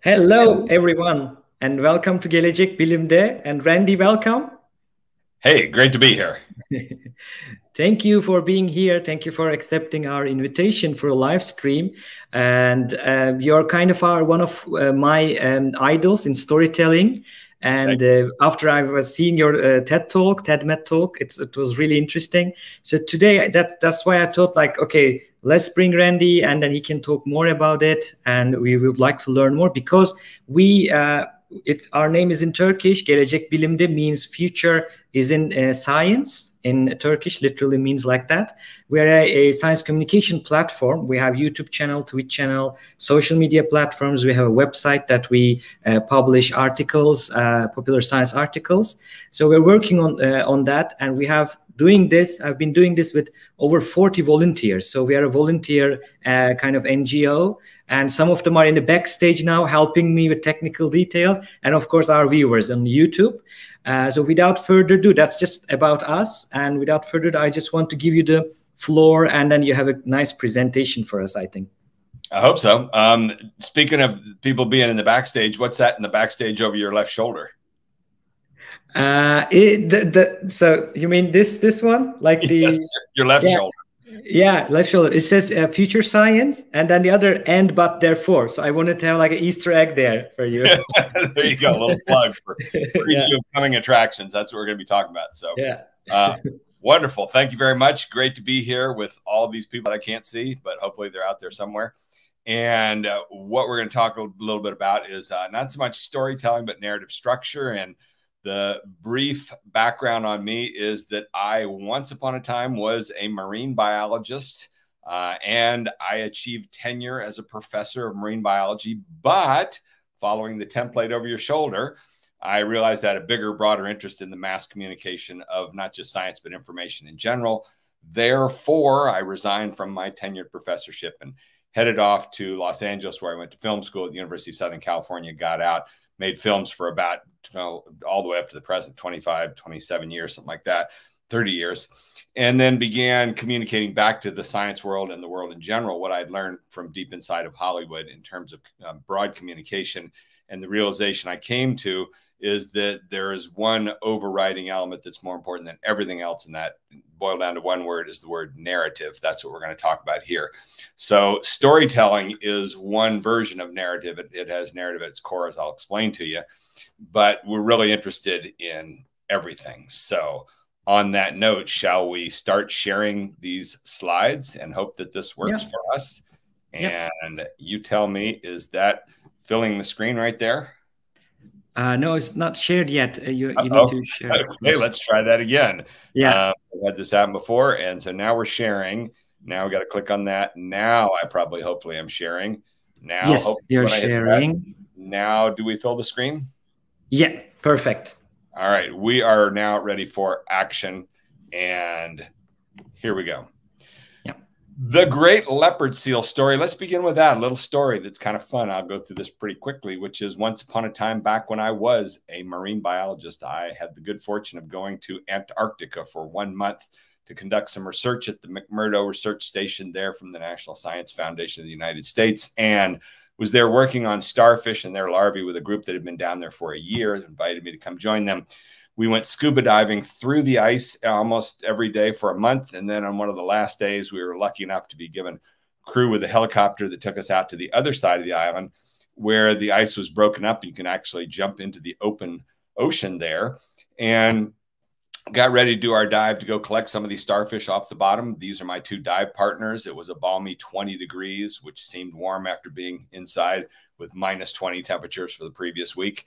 Hello, everyone, and welcome to Gelecek Bilimde. And Randy, welcome. Hey, great to be here. Thank you for being here. Thank you for accepting our invitation for a live stream. And you're kind of one of my idols in storytelling. And after I was seeing your TED talk, TEDMED talk, it was really interesting. So today, that's why I thought, like, okay, let's bring Randy, and then he can talk more about it. And we would like to learn more because our name is in Turkish. Gelecek Bilimde means future is in science. In Turkish, literally means like that. We're a science communication platform. We have YouTube channel, Twitch channel, social media platforms. We have a website that we publish articles, popular science articles. So we're working on that, and we have doing this. I've been doing this with over 40 volunteers. So we are a volunteer kind of NGO, and some of them are in the backstage now helping me with technical details, and of course our viewers on YouTube. So without further ado, that's just about us. And without further ado, I just want to give you the floor, and then you have a nice presentation for us, I think. I hope so. Speaking of people being in the backstage, what's that in the backstage over your left shoulder? So you mean this one? Like yes, your left shoulder. Yeah, left shoulder. It says future science, and then the other and but therefore. So I wanted to have like an Easter egg there for you. There you go, a little plug for upcoming attractions. That's what we're going to be talking about. So wonderful. Thank you very much. Great to be here with all of these people that I can't see, but hopefully they're out there somewhere. And what we're going to talk a little bit about is not so much storytelling, but narrative structure. And the brief background on me is that I once upon a time was a marine biologist, and I achieved tenure as a professor of marine biology. But following the template over your shoulder, I realized I had a bigger, broader interest in the mass communication of not just science, but information in general. Therefore, I resigned from my tenured professorship and headed off to Los Angeles, where I went to film school at the University of Southern California, got out, made films for about all the way up to the present, 25, 27 years, something like that, 30 years, and then began communicating back to the science world and the world in general what I'd learned from deep inside of Hollywood in terms of broad communication. And the realization I came to is that there is one overriding element that's more important than everything else, and that boiled down to one word is the word narrative. That's what we're going to talk about here. So storytelling is one version of narrative. It has narrative at its core, as I'll explain to you, but we're really interested in everything. So on that note, shall we start sharing these slides and hope that this works for us? And you tell me, is that filling the screen right there? No, it's not shared yet. You need to share. Okay, let's try that again. Yeah, I've had this happen before, and so now we're sharing. Now we got to click on that. Now I hopefully I'm sharing. Now, yes, you're sharing. Now, do we fill the screen? Yeah, perfect. All right, we are now ready for action, and here we go. The great leopard seal story. Let's begin with that. A little story that's kind of fun. I'll go through this pretty quickly, which is once upon a time back when I was a marine biologist, I had the good fortune of going to Antarctica for 1 month to conduct some research at the McMurdo Research Station there from the National Science Foundation of the United States, and was there working on starfish and their larvae with a group that had been down there for a year, invited me to come join them. We went scuba diving through the ice almost every day for a month. And then on one of the last days, we were lucky enough to be given crew with a helicopter that took us out to the other side of the island where the ice was broken up. You can actually jump into the open ocean there, and got ready to do our dive to go collect some of these starfish off the bottom. These are my two dive partners. It was a balmy 20 degrees, which seemed warm after being inside with -20 temperatures for the previous week.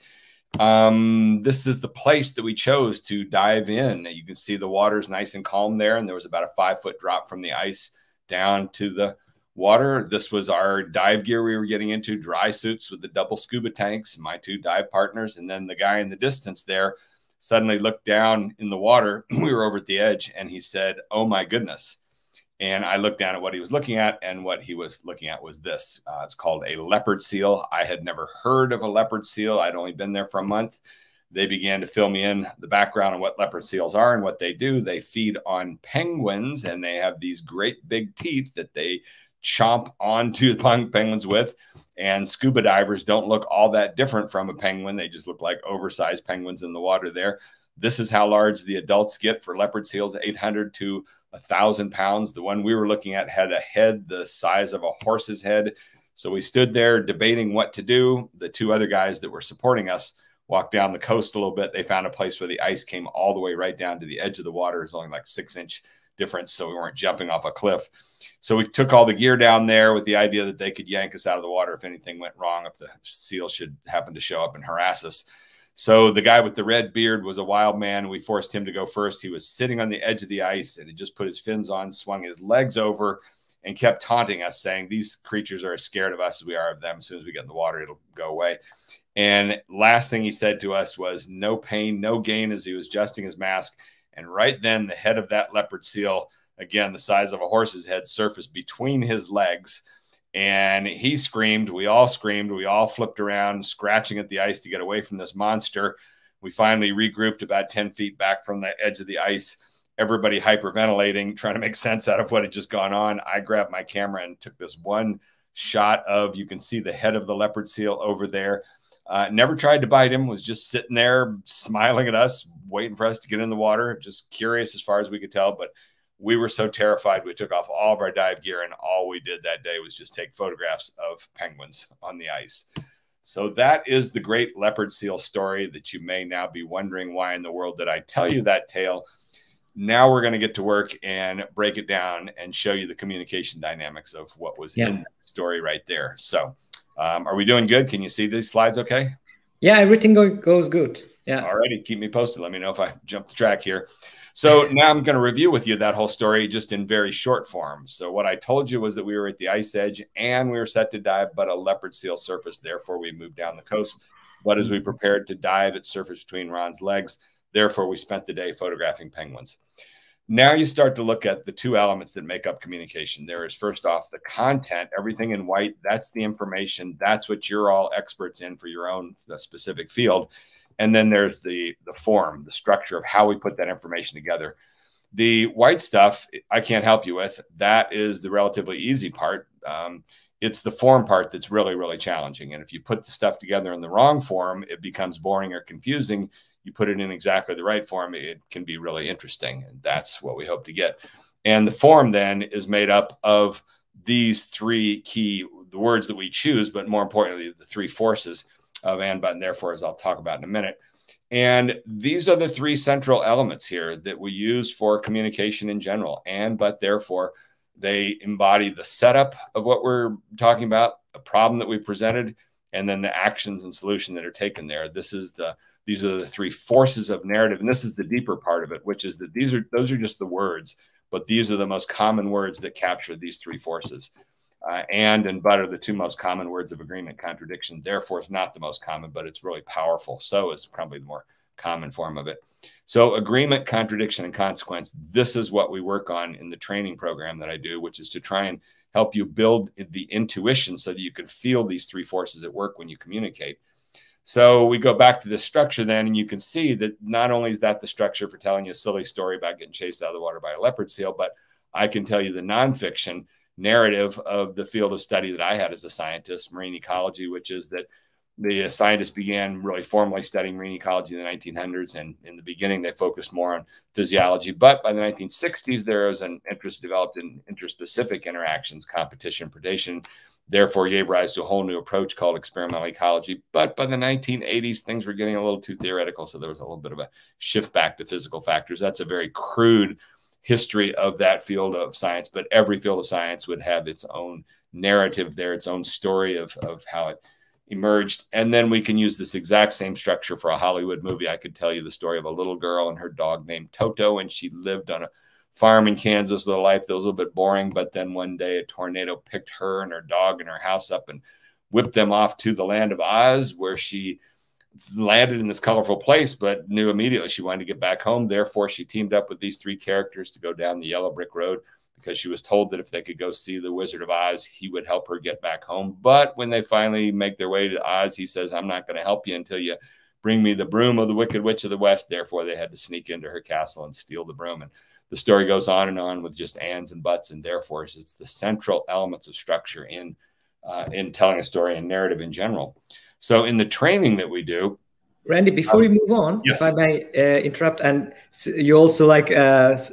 This is the place that we chose to dive in. You can see the water's nice and calm there, and there was about a 5-foot drop from the ice down to the water. This was our dive gear we were getting into, dry suits with the double scuba tanks, my two dive partners, and then the guy in the distance there suddenly looked down in the water. We were over at the edge, and he said, "Oh my goodness." And I looked down at what he was looking at, and what he was looking at was this. It's called a leopard seal. I had never heard of a leopard seal. I'd only been there for a month. They began to fill me in the background on what leopard seals are and what they do. They feed on penguins, and they have these great big teeth that they chomp onto the penguins with. And scuba divers don't look all that different from a penguin. They just look like oversized penguins in the water there. This is how large the adults get for leopard seals, 800 to 1,000 pounds. The one we were looking at had a head the size of a horse's head. So we stood there debating what to do. The two other guys that were supporting us walked down the coast a little bit. They found a place where the ice came all the way right down to the edge of the water. It's only like 6-inch difference, so we weren't jumping off a cliff. So we took all the gear down there with the idea that they could yank us out of the water if anything went wrong, if the seal should happen to show up and harass us. So the guy with the red beard was a wild man. We forced him to go first. He was sitting on the edge of the ice and he just put his fins on, swung his legs over, and kept taunting us, saying these creatures are as scared of us as we are of them. As soon as we get in the water, it'll go away. And last thing he said to us was no pain, no gain, as he was adjusting his mask. And right then the head of that leopard seal, again, the size of a horse's head, surfaced between his legs. And he screamed. We all screamed. We all flipped around, scratching at the ice to get away from this monster. We finally regrouped about 10 feet back from the edge of the ice. Everybody hyperventilating, trying to make sense out of what had just gone on. I grabbed my camera and took this one shot of, you can see the head of the leopard seal over there. Never tried to bite him, was just sitting there smiling at us, waiting for us to get in the water, just curious as far as we could tell. But we were so terrified, we took off all of our dive gear, and all we did that day was just take photographs of penguins on the ice. So that is the great leopard seal story that you may now be wondering, why in the world did I tell you that tale? Now we're going to get to work and break it down and show you the communication dynamics of what was in that story right there. So are we doing good? Can you see these slides okay? Yeah, everything goes good. Yeah. All righty. Keep me posted. Let me know if I jump the track here. So now I'm going to review with you that whole story just in very short form. So what I told you was that we were at the ice edge and we were set to dive, but a leopard seal surfaced. Therefore, we moved down the coast. But as we prepared to dive, it surfaced between Ron's legs. Therefore, we spent the day photographing penguins. Now you start to look at the two elements that make up communication. There is, first off, the content, everything in white. That's the information. That's what you're all experts in for your own specific field. And then there's the form, the structure of how we put that information together. The white stuff, I can't help you with. That is the relatively easy part. It's the form part that's really, really challenging. And if you put the stuff together in the wrong form, it becomes boring or confusing. You put it in exactly the right form, it can be really interesting. And that's what we hope to get. And the form then is made up of these three key words that we choose, but more importantly, the three forces of and, but, and therefore, as I'll talk about in a minute. And these are the three central elements here that we use for communication in general. And, but, therefore, they embody the setup of what we're talking about, the problem that we presented, and then the actions and solution that are taken there. These are the three forces of narrative. And this is the deeper part of it, which is that those are just the words, but these are the most common words that capture these three forces. And but are the two most common words of agreement. Contradiction, therefore, is not the most common, but it's really powerful. So is probably the more common form of it. So agreement, contradiction, and consequence, this is what we work on in the training program that I do, which is to try and help you build the intuition so that you can feel these three forces at work when you communicate. So we go back to this structure then, and you can see that not only is that the structure for telling you a silly story about getting chased out of the water by a leopard seal, but I can tell you the nonfiction narrative of the field of study that I had as a scientist, marine ecology, which is that the scientists began really formally studying marine ecology in the 1900s. And in the beginning, they focused more on physiology. But by the 1960s, there was an interest developed in interspecific interactions, competition, predation, therefore gave rise to a whole new approach called experimental ecology. But by the 1980s, things were getting a little too theoretical. So there was a little bit of a shift back to physical factors. That's a very crude history of that field of science, but every field of science would have its own narrative there, its own story of how it emerged. And then we can use this exact same structure for a Hollywood movie. I could tell you the story of a little girl and her dog named Toto, and she lived on a farm in Kansas with a life that was a little bit boring. But then one day a tornado picked her and her dog and her house up and whipped them off to the land of Oz, where she landed in this colorful place, but knew immediately she wanted to get back home. Therefore, she teamed up with these three characters to go down the yellow brick road, because she was told that if they could go see the Wizard of Oz, he would help her get back home. But when they finally make their way to Oz, he says, I'm not going to help you until you bring me the broom of the Wicked Witch of the West. Therefore, they had to sneak into her castle and steal the broom. And the story goes on and on with just ands and buts, and therefore it's the central elements of structure in telling a story and narrative in general. So in the training that we do, Randy, before we move on, yes. if I may interrupt, and you also like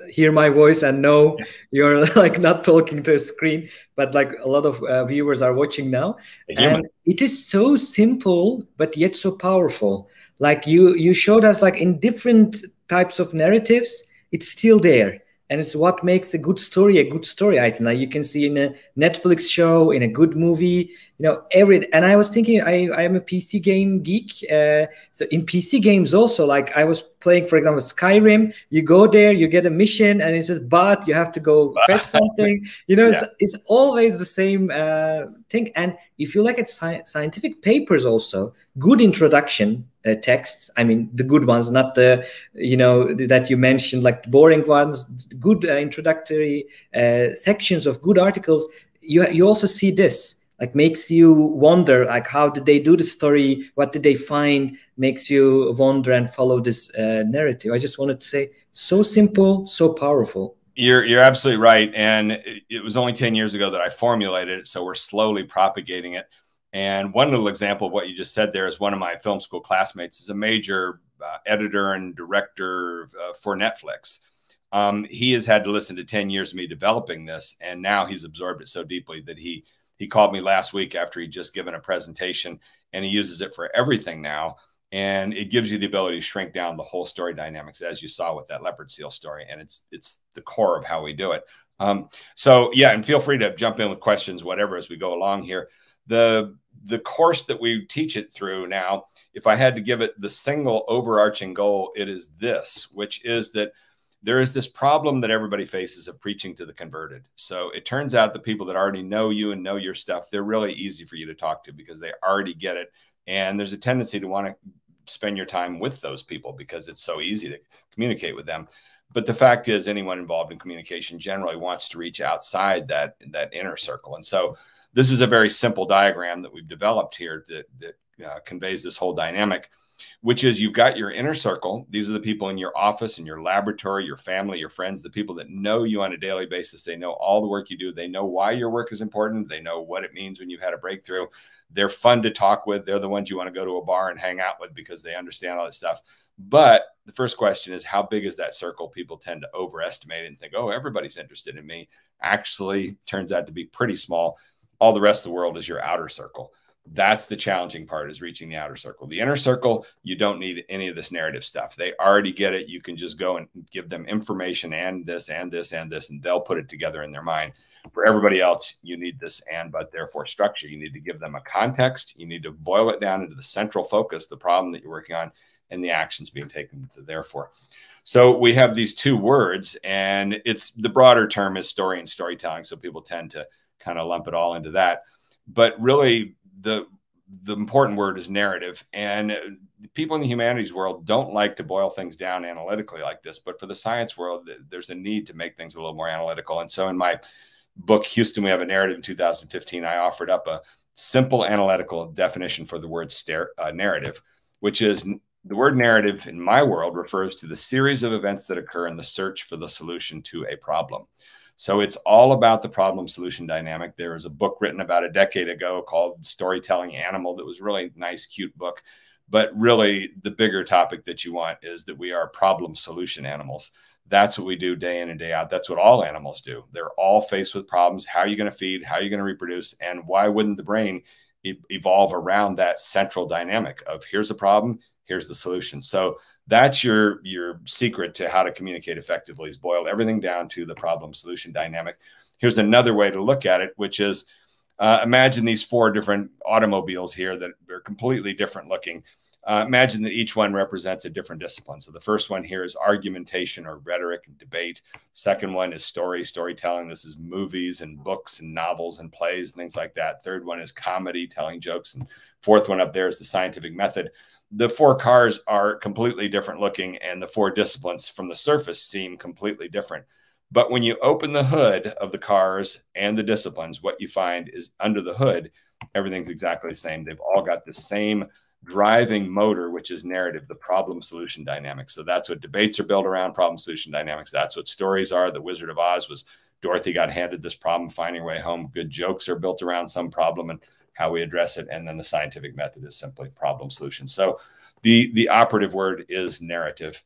hear my voice and know yes. You're like not talking to a screen, but like a lot of viewers are watching now. And it is so simple, but yet so powerful. Like you showed us like in different types of narratives, it's still there. And it's what makes a good story item. Now you can see in a Netflix show, in a good movie, you know, and I was thinking, I am a PC game geek. So in PC games also, like I was playing, for example, Skyrim, you go there, you get a mission and it says, but you have to go fetch something, you know, yeah. it's always the same thing. And if you look at scientific papers also, good introduction texts, I mean, the good ones, not the, you know, that you mentioned, like the boring ones, good introductory sections of good articles, you also see this. Like makes you wonder, like how did they do the story? What did they find? Makes you wonder and follow this narrative. I just wanted to say, so simple, so powerful. You're absolutely right. And it was only 10 years ago that I formulated it. So we're slowly propagating it. And one little example of what you just said there is one of my film school classmates is a major editor and director for Netflix. He has had to listen to 10 years of me developing this. And now he's absorbed it so deeply that he called me last week after he'd just given a presentation, and he uses it for everything now. And it gives you the ability to shrink down the whole story dynamics, as you saw with that leopard seal story. And it's the core of how we do it. So yeah, and feel free to jump in with questions, whatever, as we go along here. The course that we teach it through now, if I had to give it the single overarching goal, it is this, which is that there is this problem that everybody faces of preaching to the converted. So it turns out the people that already know you and know your stuff, they're really easy for you to talk to because they already get it. And there's a tendency to want to spend your time with those people because it's so easy to communicate with them. But the fact is, anyone involved in communication generally wants to reach outside that inner circle. And so this is a very simple diagram that we've developed here that conveys this whole dynamic, which is you've got your inner circle. These are the people in your office, in your laboratory, your family, your friends, the people that know you on a daily basis. They know all the work you do. They know why your work is important. They know what it means when you've had a breakthrough. They're fun to talk with. They're the ones you want to go to a bar and hang out with because they understand all that stuff. But the first question is, how big is that circle? People tend to overestimate it and think, oh, everybody's interested in me. Actually, turns out to be pretty small. All the rest of the world is your outer circle. That's the challenging part, is reaching the outer circle. The inner circle, you don't need any of this narrative stuff. They already get it. You can just go and give them information and this and this and this, and they'll put it together in their mind. For everybody else, you need this and, but therefore structure. You need to give them a context. You need to boil it down into the central focus, the problem that you're working on, and the actions being taken to therefore. So we have these two words, and it's the broader term is story and storytelling. So people tend to kind of lump it all into that. But really, the important word is narrative. And people in the humanities world don't like to boil things down analytically like this. But for the science world, there's a need to make things a little more analytical. And so in my book, Houston, We Have a Narrative, in 2015, I offered up a simple analytical definition for the word narrative, which is the word narrative in my world refers to the series of events that occur in the search for the solution to a problem. So it's all about the problem solution dynamic. There was a book written about a decade ago called Storytelling Animal that was really nice, cute book. But really, the bigger topic that you want is that we are problem solution animals. That's what we do day in and day out. That's what all animals do. They're all faced with problems. How are you going to feed? How are you going to reproduce? And why wouldn't the brain evolve around that central dynamic of here's a problem, here's the solution? So that's your secret to how to communicate effectively, is boil everything down to the problem solution dynamic. Here's another way to look at it, which is imagine these four different automobiles here that are completely different looking. Imagine that each one represents a different discipline. So the first one here is argumentation or rhetoric and debate. Second one is storytelling. This is movies and books and novels and plays and things like that. Third one is comedy, telling jokes. And fourth one up there is the scientific method. The four cars are completely different looking, and the four disciplines from the surface seem completely different. But when you open the hood of the cars and the disciplines, what you find is under the hood, everything's exactly the same. They've all got the same driving motor, which is narrative, the problem solution dynamics. So that's what debates are built around, problem solution dynamics. That's what stories are. The Wizard of Oz was Dorothy got handed this problem, finding her way home. Good jokes are built around some problem and how we address it. And then the scientific method is simply problem solution. So the operative word is narrative.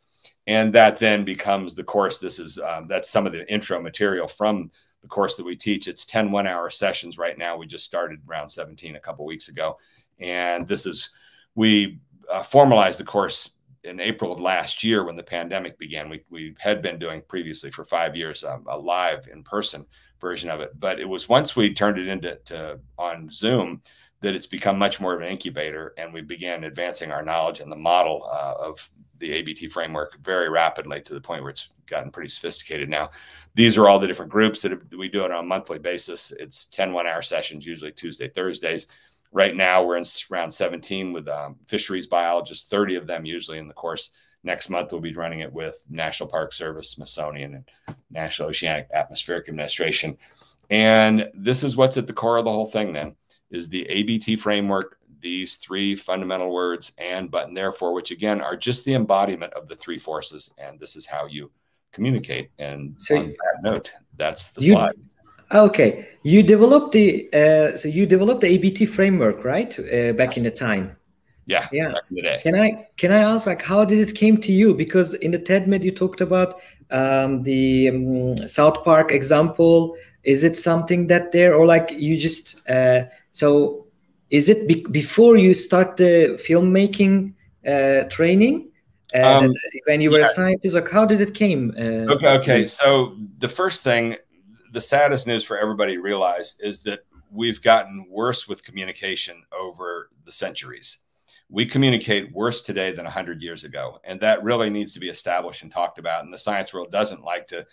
And that then becomes the course. This is, that's some of the intro material from the course that we teach. It's 10 one-hour sessions right now. We just started round 17 a couple of weeks ago. And this is, we formalized the course in April of last year when the pandemic began. We had been doing previously for 5 years a live in-person version of it. But it was once we turned it into on Zoom that it's become much more of an incubator, and we began advancing our knowledge and the model of the ABT framework very rapidly to the point where it's gotten pretty sophisticated now. These are all the different groups that we do it on a monthly basis. It's 10 one-hour sessions, usually Tuesday, Thursdays. Right now, we're in round 17 with fisheries biologists, 30 of them usually in the course. Next month, we'll be running it with National Park Service, Smithsonian, and National Oceanic Atmospheric Administration. And this is what's at the core of the whole thing then, is the ABT framework, these three fundamental words, and, but, and therefore, which again are just the embodiment of the three forces. And this is how you communicate. And so on that note, that's the slide. Okay, you developed the so you developed the ABT framework, right? Back in the time. Yeah, back in the day. Can I ask, like, how did it came to you? Because in the TEDMED you talked about the South Park example. Is it something that there, or like you just so is it before you start the filmmaking training? When you were a scientist, like how did it came? Okay. So the first thing, the saddest news for everybody to realize is that we've gotten worse with communication over the centuries. We communicate worse today than 100 years ago. And that really needs to be established and talked about. And the science world doesn't like to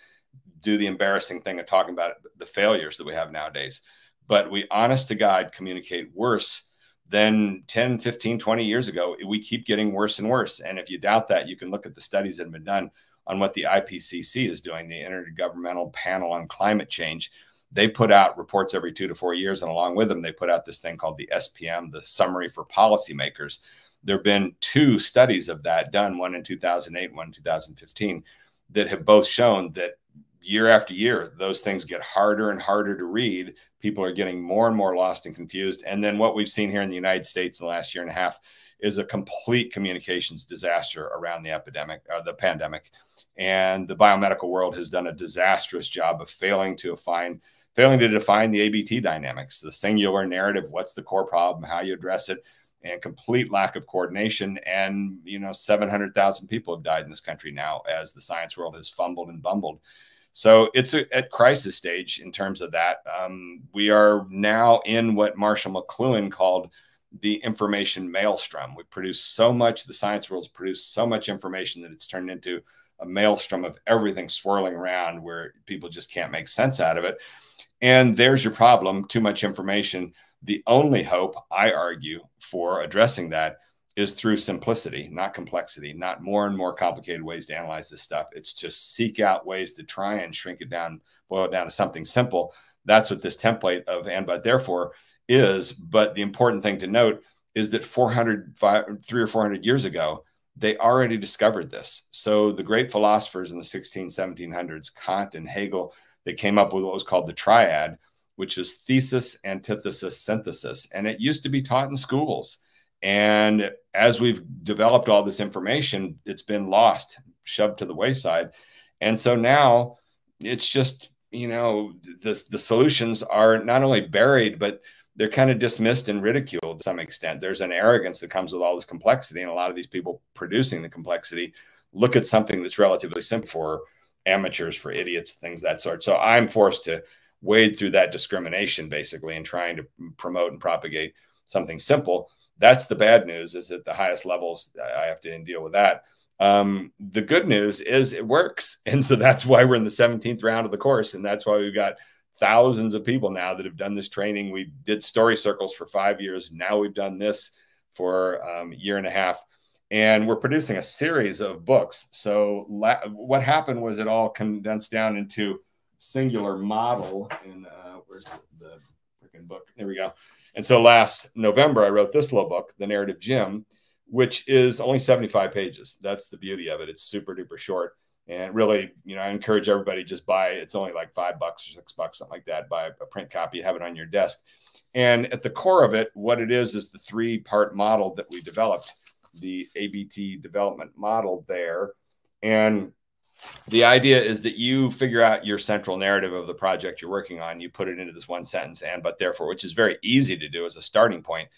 do the embarrassing thing of talking about the failures that we have nowadays. But we, honest to God, communicate worse than 10, 15, 20 years ago. We keep getting worse and worse. And if you doubt that, you can look at the studies that have been done on what the IPCC is doing, the Intergovernmental Panel on Climate Change. They put out reports every 2 to 4 years, and along with them, they put out this thing called the SPM, the Summary for Policymakers. There have been 2 studies of that done, one in 2008, one in 2015, that have both shown that year after year, those things get harder and harder to read. People are getting more and more lost and confused. And then what we've seen here in the United States in the last year and a half is a complete communications disaster around the epidemic, the pandemic. And the biomedical world has done a disastrous job of failing to define the ABT dynamics, the singular narrative, what's the core problem, how you address it, and complete lack of coordination. And, 700,000 people have died in this country now as the science world has fumbled and bumbled. So it's at crisis stage in terms of that. We are now in what Marshall McLuhan called the information maelstrom. We produce so much, the science world's produced so much information that it's turned into a maelstrom of everything swirling around where people just can't make sense out of it. And there's your problem, too much information. The only hope, I argue, for addressing that is through simplicity, not complexity, not more and more complicated ways to analyze this stuff. It's just seek out ways to try and shrink it down, boil it down to something simple. That's what this template of and but therefore is. But the important thing to note is that 300 or 400 years ago, they already discovered this. So the great philosophers in the 1700s, Kant and Hegel, they came up with what was called the triad, which is thesis, antithesis, synthesis. And it used to be taught in schools. And as we've developed all this information, it's been lost, shoved to the wayside. And so now it's just, the solutions are not only buried, but they're kind of dismissed and ridiculed to some extent. There's an arrogance that comes with all this complexity. And a lot of these people producing the complexity look at something that's relatively simple for amateurs, for idiots, things of that sort. So I'm forced to wade through that discrimination, basically, and trying to promote and propagate something simple. That's the bad news, is at the highest levels, I have to deal with that. The good news is it works. And so that's why we're in the 17th round of the course. And that's why we've got thousands of people now that have done this training. We did story circles for 5 years. Now we've done this for a year and a half. And we're producing a series of books. So what happened was it all condensed down into singular model. And where's the freaking book? There we go. And so last November, I wrote this little book, The Narrative Gym, which is only 75 pages. That's the beauty of it. It's super duper short. And really, you know, I encourage everybody just buy it. It's only like $5 or $6, something like that. Buy a print copy, have it on your desk. And at the core of it, what it is the 3-part model that we developed, the ABT development model there. And the idea is that you figure out your central narrative of the project you're working on. You put it into this one sentence, and but therefore, which is very easy to do as a starting point.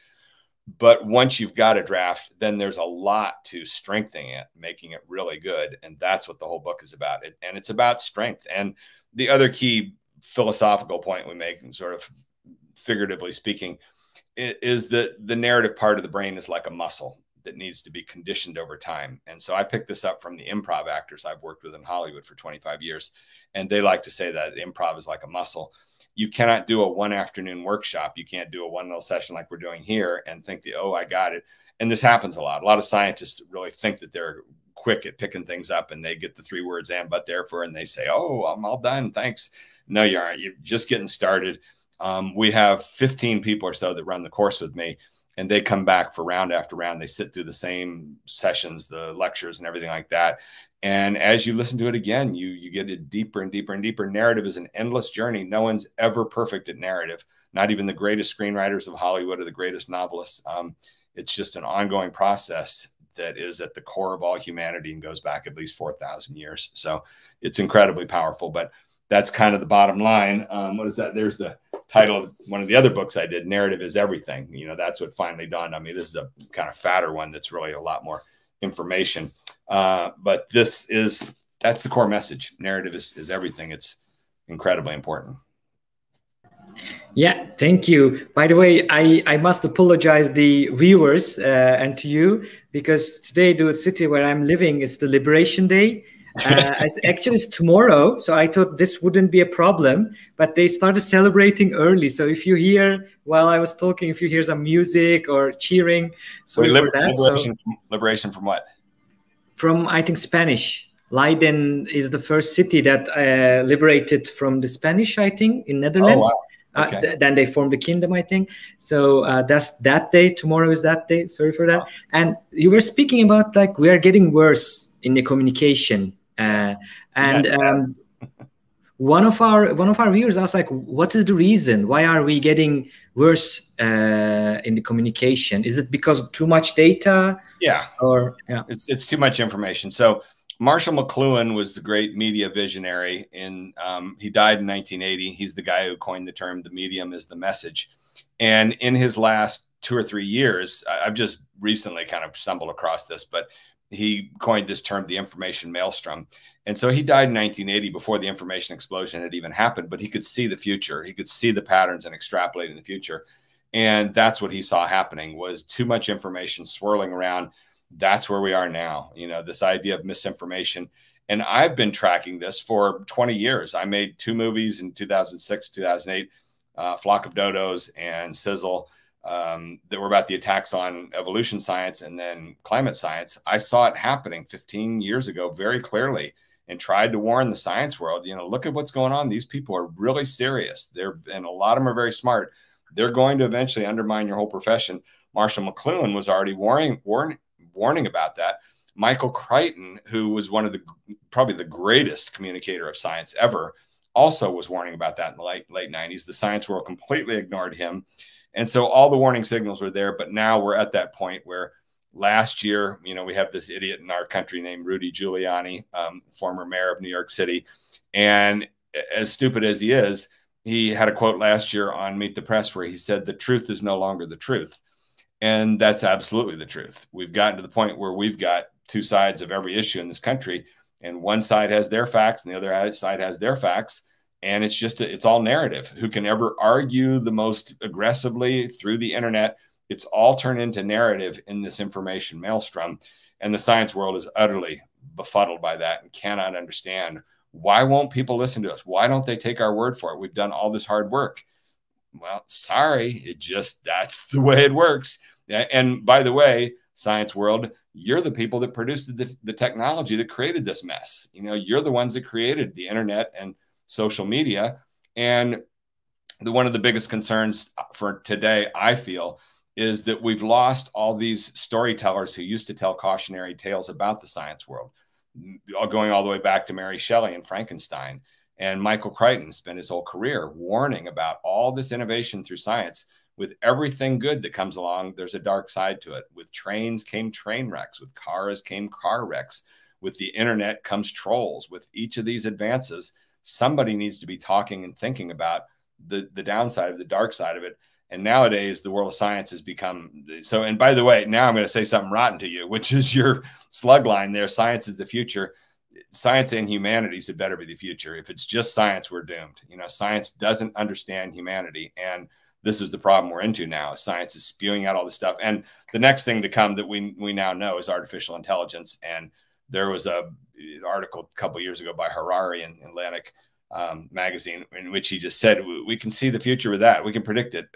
But once you've got a draft, then there's a lot to strengthening it, making it really good. And that's what the whole book is about. And it's about strength. And the other key philosophical point we make, sort of figuratively speaking, is that the narrative part of the brain is like a muscle that needs to be conditioned over time. And so I picked this up from the improv actors I've worked with in Hollywood for 25 years. And they like to say that improv is like a muscle. You cannot do a one afternoon workshop. You can't do a one little session like we're doing here and think, oh, I got it. And this happens a lot. A lot of scientists really think that they're quick at picking things up, and they get the 3 words and but therefore, and they say, oh, I'm all done. Thanks. No, you aren't. You're just getting started. We have 15 people or so that run the course with me, and they come back for round after round. They sit through the same sessions, the lectures and everything like that. And as you listen to it again, you get it deeper and deeper and deeper. Narrative is an endless journey. No one's ever perfect at narrative, not even the greatest screenwriters of Hollywood or the greatest novelists. It's just an ongoing process that is at the core of all humanity and goes back at least 4,000 years. So it's incredibly powerful, but that's kind of the bottom line. What is that? There's the title of one of the other books I did, Narrative is Everything. You know, that's what finally dawned on me. This is a kind of fatter one that's really a lot more information. But that's the core message. Narrative is everything. It's incredibly important. Yeah, thank you. By the way, I must apologize the viewers and to you, because today, the city where I'm living is the Liberation Day. It's tomorrow, so I thought this wouldn't be a problem, but they started celebrating early. So if you hear, while I was talking, if you hear some music or cheering, sorry for that. Liberation from what? From, I think, Spanish. Leiden is the first city that liberated from the Spanish, I think, in Netherlands. Oh, wow. Okay. Then they formed the kingdom, I think. So that's that day. Tomorrow is that day. Sorry for that. Oh. And you were speaking about, like, we are getting worse in the communication. One of our viewers asked, like, what is the reason? Why are we getting worse in the communication? Is it because of too much data? Yeah, yeah, it's too much information. So Marshall McLuhan was the great media visionary. He died in 1980. He's the guy who coined the term "the medium is the message." And in his last 2 or 3 years, I've just recently kind of stumbled across this, but he coined this term, the information maelstrom. And so he died in 1980 before the information explosion had even happened, but he could see the future. He could see the patterns and extrapolate in the future. And that's what he saw happening, was too much information swirling around. That's where we are now. You know, this idea of misinformation. And I've been tracking this for 20 years. I made 2 movies in 2006, 2008, Flock of Dodos and Sizzle, that were about the attacks on evolution science and then climate science. I saw it happening 15 years ago very clearly and tried to warn the science world, you know, look at what's going on. These people are really serious. And a lot of them are very smart. They're going to eventually undermine your whole profession. Marshall McLuhan was already warning about that. Michael Crichton, who was one of probably the greatest communicator of science ever, also was warning about that in the late 90s. The science world completely ignored him. And so all the warning signals were there, but now we're at that point where last year, you know, we have this idiot in our country named Rudy Giuliani, former mayor of New York City. And as stupid as he is, he had a quote last year on Meet the Press where he said, the truth is no longer the truth. And that's absolutely the truth. We've gotten to the point where we've got 2 sides of every issue in this country, and one side has their facts and the other side has their facts. And it's just, it's all narrative. Who can ever argue the most aggressively through the internet? It's all turned into narrative in this information maelstrom. And the science world is utterly befuddled by that and cannot understand, why won't people listen to us? Why don't they take our word for it? We've done all this hard work. Well, sorry, that's the way it works. And by the way, science world, you're the people that produced the technology that created this mess. You know, you're the ones that created the internet and social media. And one of the biggest concerns for today, I feel, is that we've lost all these storytellers who used to tell cautionary tales about the science world, going all the way back to Mary Shelley and Frankenstein. And Michael Crichton spent his whole career warning about all this innovation through science. With everything good that comes along, there's a dark side to it. With trains came train wrecks. With cars came car wrecks. With the internet comes trolls. With each of these advances, somebody needs to be talking and thinking about the downside of the dark side of it. And nowadays, the world of science has become so. And by the way, now I'm going to say something rotten to you, which is your slug line there. Science is the future. Science and humanities had better be the future. If it's just science, we're doomed. You know, science doesn't understand humanity. And this is the problem we're into now. Science is spewing out all this stuff. And the next thing to come that we now know is artificial intelligence. And there was an article a couple of years ago by Harari in Atlantic magazine, in which he just said, we can see the future with that. We can predict it.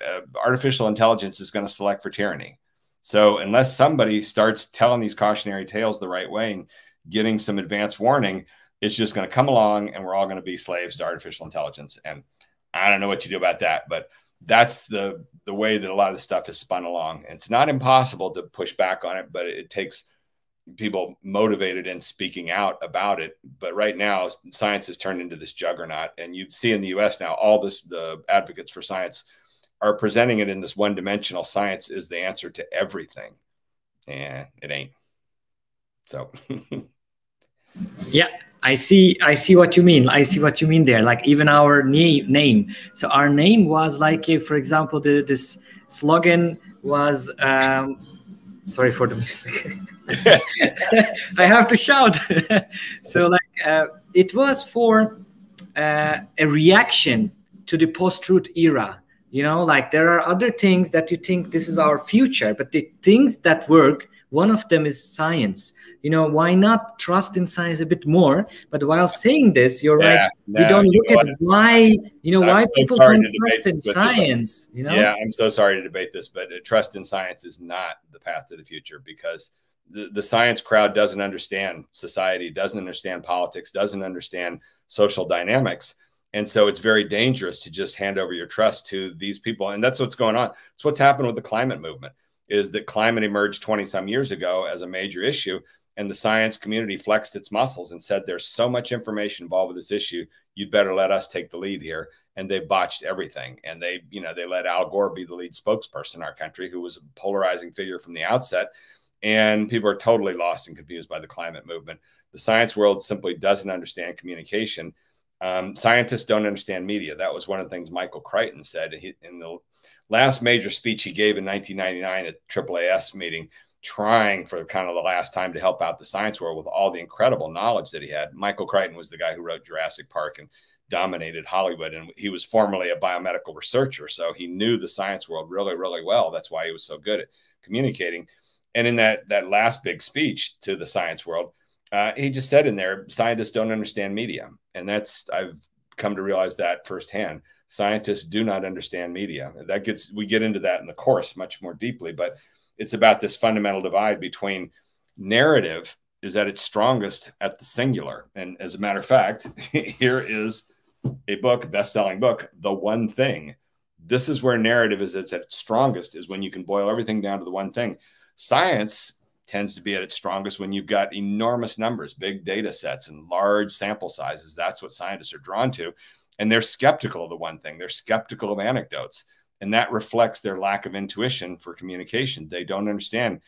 Artificial intelligence is going to select for tyranny. So unless somebody starts telling these cautionary tales the right way and getting some advance warning, it's just going to come along and we're all going to be slaves to artificial intelligence. And I don't know what you do about that, but that's the way that a lot of the stuff is spun along. And it's not impossible to push back on it, but it takes people motivated and speaking out about it. But right now, science has turned into this juggernaut. And you'd see in the US now, the advocates for science are presenting it in this one-dimensional science is the answer to everything. And it ain't. So yeah, I see what you mean. I see what you mean there. Like even our name. So our name was like, for example, this slogan was, sorry for the music. I have to shout. So like it was for a reaction to the post-truth era. You know, like there are other things that you think this is our future, but the things that work, one of them is science. You know, why not trust in science a bit more? But while saying this, you're right. We don't look at why, why people don't trust in science. You know? Yeah, I'm so sorry to debate this, but trust in science is not the path to the future, because the science crowd doesn't understand society, doesn't understand politics, doesn't understand social dynamics. And so it's very dangerous to just hand over your trust to these people. And that's what's going on. It's what's happened with the climate movement, is that climate emerged 20 some years ago as a major issue. And the science community flexed its muscles and said, there's so much information involved with this issue, you'd better let us take the lead here. And they botched everything. And they let Al Gore be the lead spokesperson in our country, who was a polarizing figure from the outset. And people are totally lost and confused by the climate movement. The science world simply doesn't understand communication. Scientists don't understand media. That was one of the things Michael Crichton said in the last major speech he gave in 1999 at AAAS meeting, trying for kind of the last time to help out the science world with all the incredible knowledge that he had. Michael Crichton was the guy who wrote Jurassic Park and dominated Hollywood. And he was formerly a biomedical researcher. So he knew the science world really, really well. That's why he was so good at communicating. And in that last big speech to the science world, he just said in there, scientists don't understand media. And I've come to realize that firsthand. Scientists do not understand media. We get into that in the course much more deeply, but it's about this fundamental divide between narrative is at its strongest at the singular. And as a matter of fact, here is a best-selling book, The One Thing. This is where narrative is at its strongest, is when you can boil everything down to the one thing. Science tends to be at its strongest when you've got enormous numbers, big data sets and large sample sizes. That's what scientists are drawn to. And they're skeptical of the one thing. They're skeptical of anecdotes. And that reflects their lack of intuition for communication. They don't understand.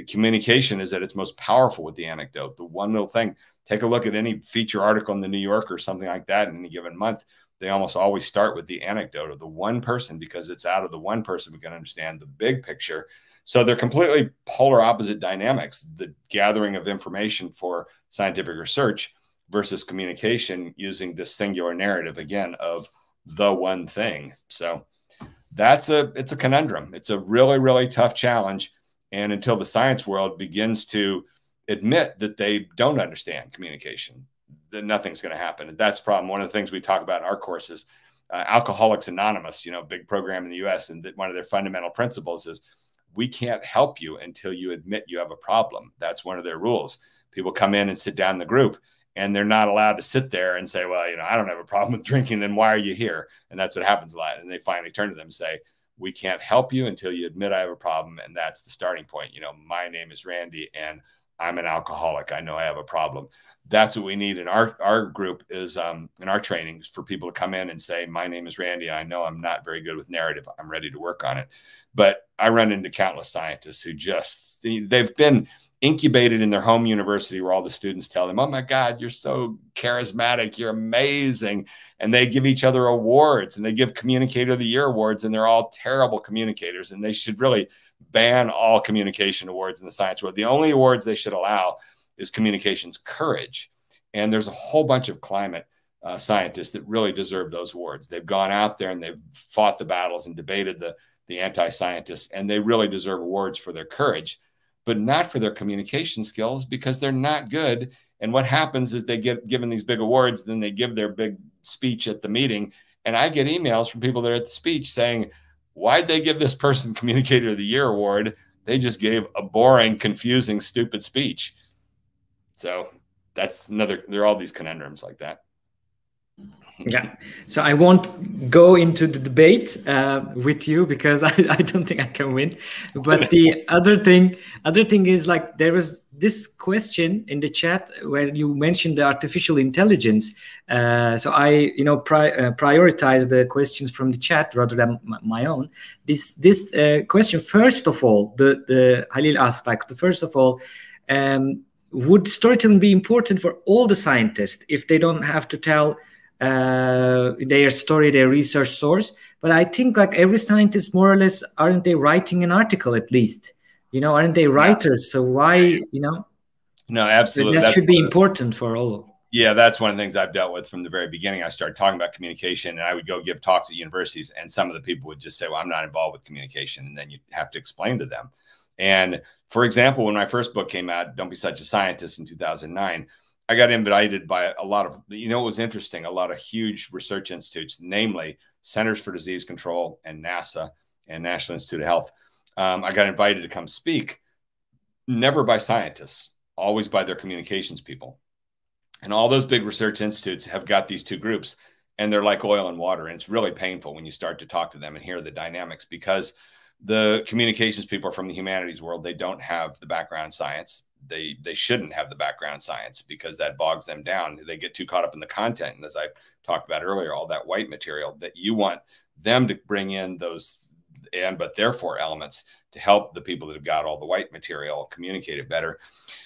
Communication is at its most powerful with the anecdote, the one little thing. Take a look at any feature article in the New Yorker or something like that in any given month. They almost always start with the anecdote of the one person, because it's out of the one person we can understand the big picture. So they're completely polar opposite dynamics, the gathering of information for scientific research versus communication using this singular narrative, again, of the one thing. So it's a conundrum. It's a really, really tough challenge. And until the science world begins to admit that they don't understand communication, then nothing's going to happen. And that's the problem. One of the things we talk about in our courses, Alcoholics Anonymous, big program in the US, and one of their fundamental principles is we can't help you until you admit you have a problem. That's one of their rules. People come in and sit down in the group, and they're not allowed to sit there and say, well, I don't have a problem with drinking, then why are you here? And that's what happens a lot. And they finally turn to them and say, we can't help you until you admit I have a problem. And that's the starting point. My name is Randy and I'm an alcoholic. I know I have a problem. That's what we need in our group is in our trainings for people to come in and say, my name is Randy. I know I'm not very good with narrative. I'm ready to work on it. But I run into countless scientists who they've been incubated in their home university where all the students tell them, oh my God, you're so charismatic. You're amazing. And they give each other awards and they give Communicator of the Year awards, and they're all terrible communicators. And they should really ban all communication awards in the science world. The only awards they should allow is communications courage. And there's a whole bunch of climate scientists that really deserve those awards. They've gone out there and they've fought the battles and debated the anti-scientists, and they really deserve awards for their courage, but not for their communication skills, because they're not good. And what happens is they get given these big awards, then they give their big speech at the meeting. And I get emails from people that are at the speech saying, why'd they give this person Communicator of the Year award? They just gave a boring, confusing, stupid speech. So that's there are all these conundrums like that. Yeah, so I won't go into the debate with you because I don't think I can win. But the other thing is, like, there was this question in the chat where you mentioned the artificial intelligence. So I, prioritize the questions from the chat rather than my own. This question, first of all, the Halil asked, like, first of all, would storytelling be important for all the scientists if they don't have to tell their story, their research source? But I think, like, every scientist, more or less, aren't they writing an article at least? Aren't they writers? Yeah. So why, No, absolutely. That should be important for all of them. Yeah, that's one of the things I've dealt with from the very beginning. I started talking about communication, and I would go give talks at universities, and some of the people would just say, well, I'm not involved with communication. And then you have to explain to them. And for example, when my first book came out, Don't Be Such a Scientist, in 2009, I got invited by a lot of, it was interesting, a lot of huge research institutes, namely Centers for Disease Control and NASA and National Institute of Health. I got invited to come speak, never by scientists, always by their communications people. And all those big research institutes have got these two groups, and they're like oil and water. And it's really painful when you start to talk to them and hear the dynamics, because the communications people are from the humanities world. They don't have the background in science. They shouldn't have the background in science, because that bogs them down. They get too caught up in the content. And as I talked about earlier, all that white material, that you want them to bring in those but therefore elements to help the people that have got all the white material communicate it better.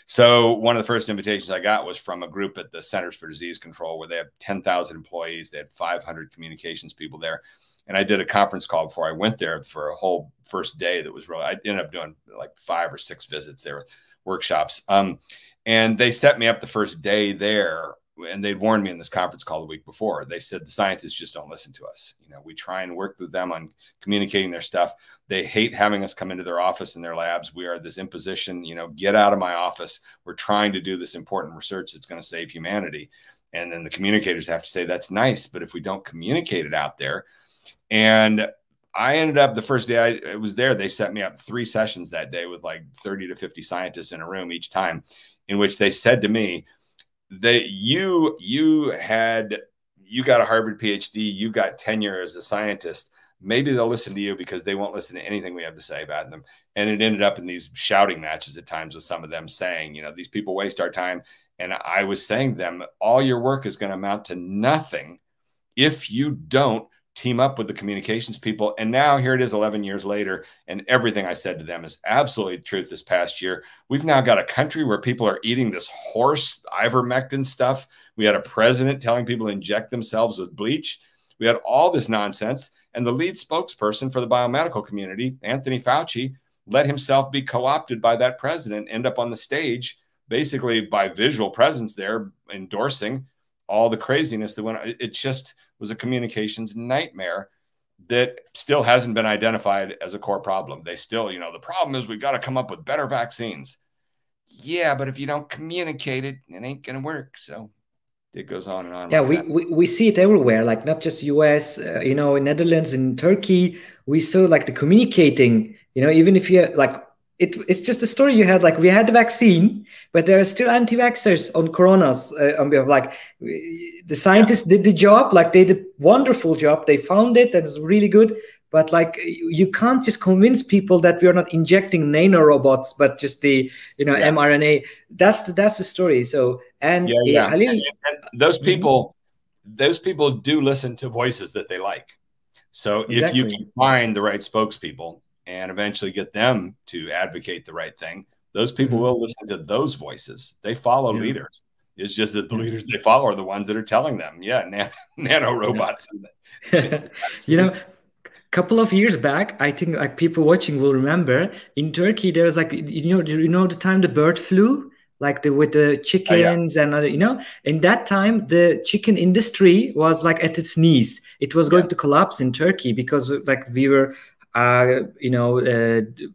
So one of the first invitations I got was from a group at the Centers for Disease Control, where they have 10,000 employees. They had 500 communications people there. And I did a conference call before I went there for a whole first day. That was really, I ended up doing like 5 or 6 visits there, workshops. And they set me up the first day there, and they'd warned me in this conference call the week before. They said, the scientists just don't listen to us. We try and work with them on communicating their stuff. They hate having us come into their office and their labs. We are this imposition, get out of my office. We're trying to do this important research that's going to save humanity. And then the communicators have to say, that's nice, but if we don't communicate it out there. And I ended up, the first day I was there, they set me up 3 sessions that day with like 30 to 50 scientists in a room each time, in which they said to me, you got a Harvard Ph.D., you got tenure as a scientist. Maybe they'll listen to you, because they won't listen to anything we have to say about them. And it ended up in these shouting matches at times with some of them saying, these people waste our time. And I was saying to them, all your work is going to amount to nothing if you don't team up with the communications people. And now here it is 11 years later, and everything I said to them is absolutely the truth. This past year, we've now got a country where people are eating this horse ivermectin stuff. We had a president telling people to inject themselves with bleach. We had all this nonsense. And the lead spokesperson for the biomedical community, Anthony Fauci, let himself be co-opted by that president, end up on the stage, basically by visual presence there, endorsing all the craziness that went on. It just was a communications nightmare that still hasn't been identified as a core problem. They still, the problem is we got to come up with better vaccines. Yeah, but if you don't communicate it, it ain't going to work. So it goes on and on. Yeah, we see it everywhere, like not just US, in Netherlands, in Turkey, we saw like the communicating, even if you like it's just the story you had. Like, we had the vaccine, but there are still anti-vaxxers on coronas. On behalf, like, the scientists did the job, like they did a wonderful job. They found it, and it's really good. But like, you can't just convince people that we are not injecting nanorobots, but just the mRNA. That's the story. So and and those people do listen to voices that they like. So if you can find the right spokespeople and eventually get them to advocate the right thing, those people will listen to those voices. They follow leaders. It's just that the leaders they follow are the ones that are telling them, nano robots. Couple of years back, I think like people watching will remember, in Turkey there was like, the time the bird flu, like with the chickens and other, in that time the chicken industry was like at its knees. It was going to collapse in Turkey because like we were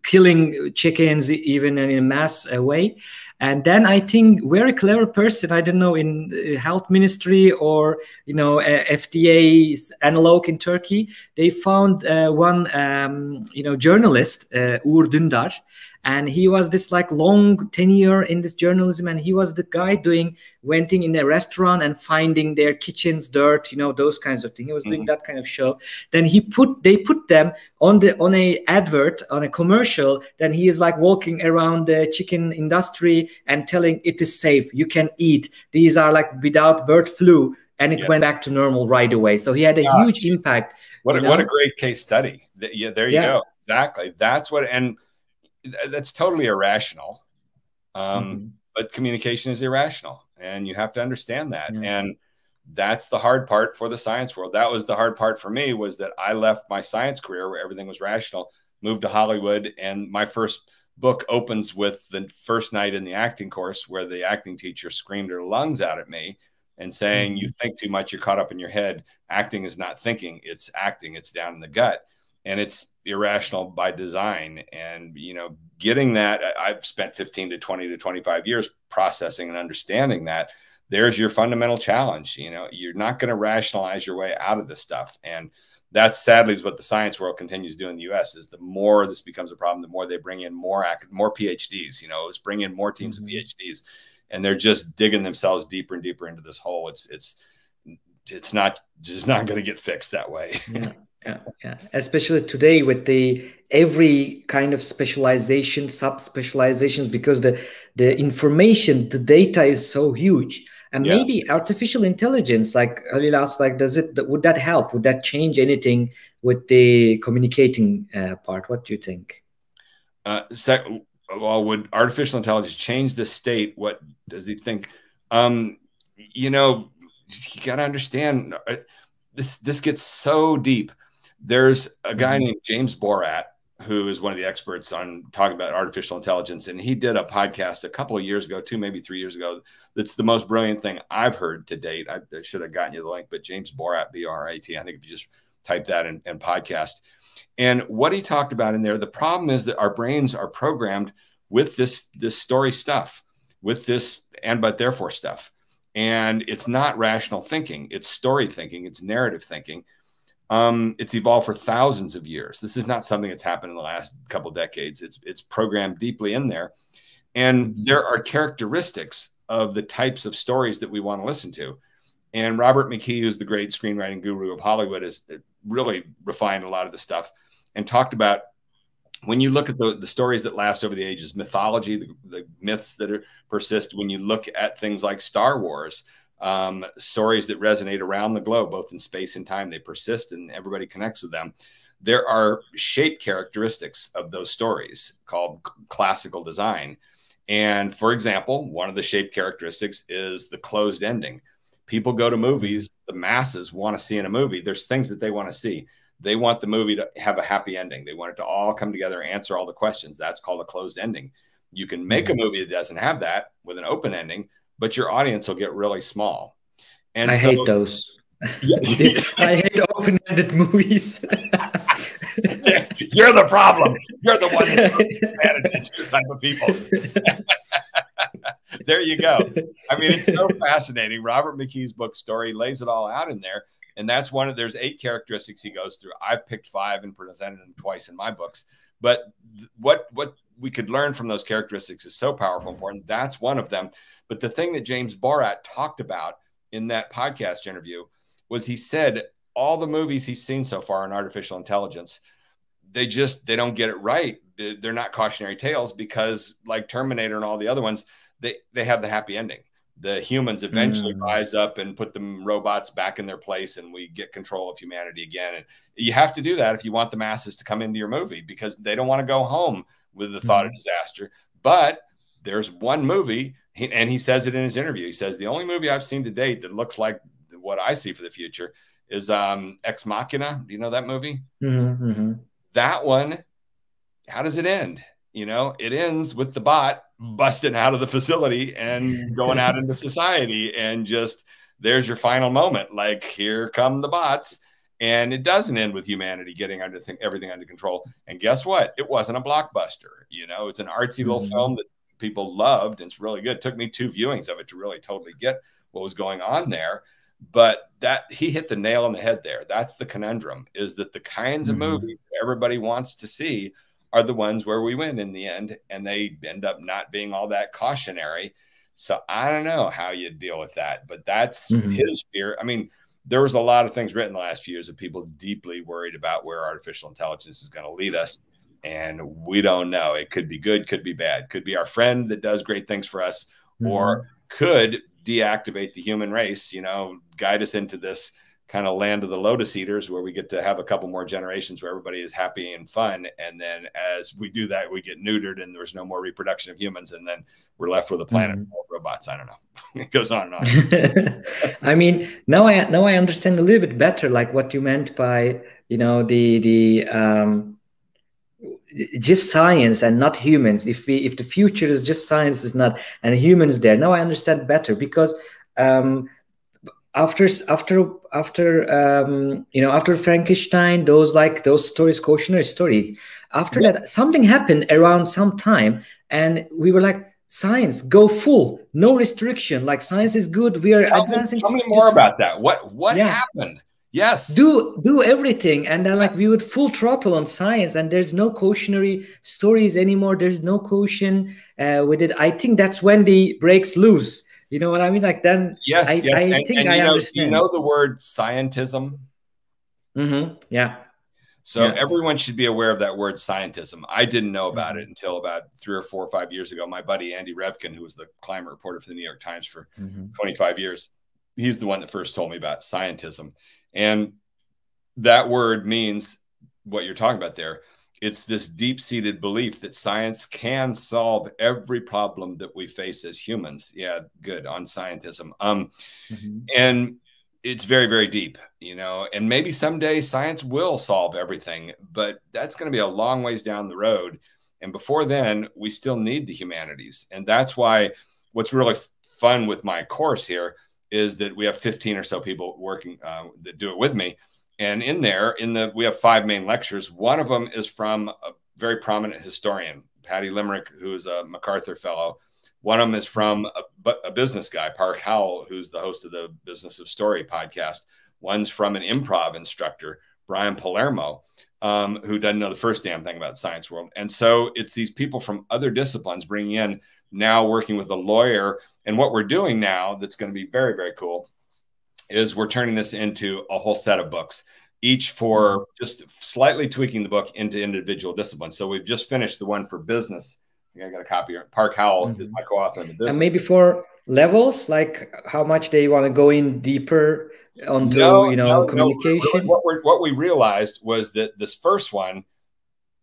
killing chickens even in a mass way. And then I think very clever person, I don't know, in health ministry or, FDA's analog in Turkey, they found one, journalist, Uğur Dündar. And he was this like long tenure in this journalism. And he was the guy went in a restaurant and finding their kitchens dirt, those kinds of things. He was doing that kind of show. Then they put them on a advert, on a commercial. Then he is like walking around the chicken industry and telling it is safe. You can eat. These are like without bird flu. And it went back to normal right away. So he had a huge impact. What a great case study. Yeah, there you go. Exactly. That's totally irrational. But communication is irrational, and you have to understand that. And that's the hard part for the science world. That was the hard part for me, was that I left my science career where everything was rational, moved to Hollywood, and my first book opens with the first night in the acting course where the acting teacher screamed her lungs out at me and saying, you think too much, you're caught up in your head. Acting is not thinking, it's acting, it's down in the gut. And it's irrational by design. And, getting that, I've spent 15 to 20 to 25 years processing and understanding that. There's your fundamental challenge. You're not going to rationalize your way out of this stuff. And that sadly is what the science world continues to do in the US, is the more this becomes a problem, the more they bring in more PhDs, let's bring in more teams of PhDs, and they're just digging themselves deeper and deeper into this hole. It's not going to get fixed that way. Yeah. Especially today with every kind of specialization, sub-specializations, because the information, the data is so huge. And maybe artificial intelligence, like Halil asked, like, would that help? Would that change anything with the communicating part? What do you think? Would artificial intelligence change the state? What does he think? You got to understand, this gets so deep. There's a guy named James Borat, who is one of the experts on talking about artificial intelligence. And he did a podcast a couple of years ago, maybe 3 years ago. That's the most brilliant thing I've heard to date. I should have gotten you the link, but James Borat, B-R-A-T. I think if you just type that in podcast. And what he talked about in there, the problem is that our brains are programmed with this story stuff, with this and but therefore stuff. And it's not rational thinking. It's story thinking. It's narrative thinking. It's evolved for thousands of years. This is not something that's happened in the last couple of decades. It's programmed deeply in there. And there are characteristics of the types of stories that we want to listen to. And Robert McKee, who's the great screenwriting guru of Hollywood, has really refined a lot of the stuff and talked about, when you look at the stories that last over the ages, mythology, the myths that persist, when you look at things like Star Wars, stories that resonate around the globe, both in space and time, they persist and everybody connects with them. There are shape characteristics of those stories called classical design. And for example, one of the shape characteristics is the closed ending. People go to movies, the masses want to see in a movie, there's things that they want to see. They want the movie to have a happy ending. They want it to all come together, answer all the questions. That's called a closed ending. You can make a movie that doesn't have that with an open ending, but your audience will get really small. And I hate those. I hate open-ended movies. You're the problem. You're the one that's bad attention to type of people. There you go. I mean, it's so fascinating. Robert McKee's book Story lays it all out in there. And that's there's 8 characteristics he goes through. I've picked 5 and presented them twice in my books. But what we could learn from those characteristics is so powerful and important. That's one of them. But the thing that James Borat talked about in that podcast interview was he said all the movies he's seen so far on artificial intelligence, they don't get it right. They're not cautionary tales because, like Terminator and all the other ones, they have the happy ending. The humans eventually rise up and put the robots back in their place, and we get control of humanity again. And you have to do that if you want the masses to come into your movie, because they don't want to go home with the thought of disaster. But there's one movie, and he says it in his interview. He says, the only movie I've seen to date that looks like what I see for the future is Ex Machina. Do you know that movie? That one, how does it end? You know, it ends with the bot busting out of the facility and going out into society, and just, there's your final moment. Like, here come the bots. And it doesn't end with humanity getting everything under control. And guess what? It wasn't a blockbuster. You know, it's an artsy little film that people loved, and it's really good. It took me 2 viewings of it to really totally get what was going on there. But that, he hit the nail on the head there. That's the conundrum, is that the kinds of movies everybody wants to see are the ones where we win in the end, and they end up not being all that cautionary. So I don't know how you deal with that, but that's his fear. I mean, there was a lot of things written the last few years of people deeply worried about where artificial intelligence is going to lead us. And we don't know. It could be good, could be bad, could be our friend that does great things for us, or could deactivate the human race, you know, guide us into this kind of land of the lotus eaters, where we get to have a couple more generations where everybody is happy and fun. And then as we do that, we get neutered and there's no more reproduction of humans. And then we're left with a planet full of robots. I don't know. It goes on and on. I mean, now I understand a little bit better, like what you meant by, you know, just science and not humans. If the future is just science, is not, and humans there. Now I understand better, because after Frankenstein, those stories, cautionary stories, after that something happened around some time, and we were like, science, go full, no restriction, like science is good, we are advancing. Tell me more about that. What happened? Yes, do everything, and then like we would full throttle on science, and there's no cautionary stories anymore, there's no caution with it. I think that's when the breaks loose. You know what I mean? Like then, yes, I think I understand. You know the word scientism? Yeah. So everyone should be aware of that word scientism. I didn't know about it until about 3 or 4 or 5 years ago. My buddy, Andy Revkin, who was the climate reporter for the New York Times for 25 years, he's the one that first told me about scientism. And that word means what you're talking about there. It's this deep-seated belief that science can solve every problem that we face as humans. Yeah, good, on scientism. And it's very, very deep, you know, and maybe someday science will solve everything, but that's going to be a long ways down the road. And before then, we still need the humanities. And that's why what's really fun with my course here is that we have 15 or so people working that do it with me. And in there, we have 5 main lectures. One of them is from a very prominent historian, Patty Limerick, who's a MacArthur Fellow. One of them is from a business guy, Park Howell, who's the host of the Business of Story podcast. One's from an improv instructor, Brian Palermo, who doesn't know the first damn thing about the science world. And so it's these people from other disciplines bringing in, now working with a lawyer. And what we're doing now that's going to be very, very cool is we're turning this into a whole set of books, each for just slightly tweaking the book into individual disciplines. So we've just finished the one for business. I got a copy here. Park Howell is my co-author in the business. And maybe for levels, like how much they want to go in deeper onto, communication. No. What we realized was that this first one,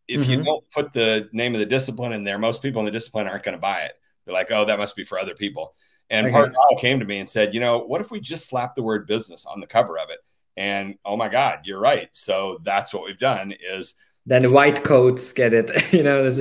if you don't put the name of the discipline in there, most people in the discipline aren't going to buy it. They're like, oh, that must be for other people. And Park Howell came to me and said, you know, what if we just slap the word business on the cover of it? And oh my God, you're right. So that's what we've done is. Then the white coats get it,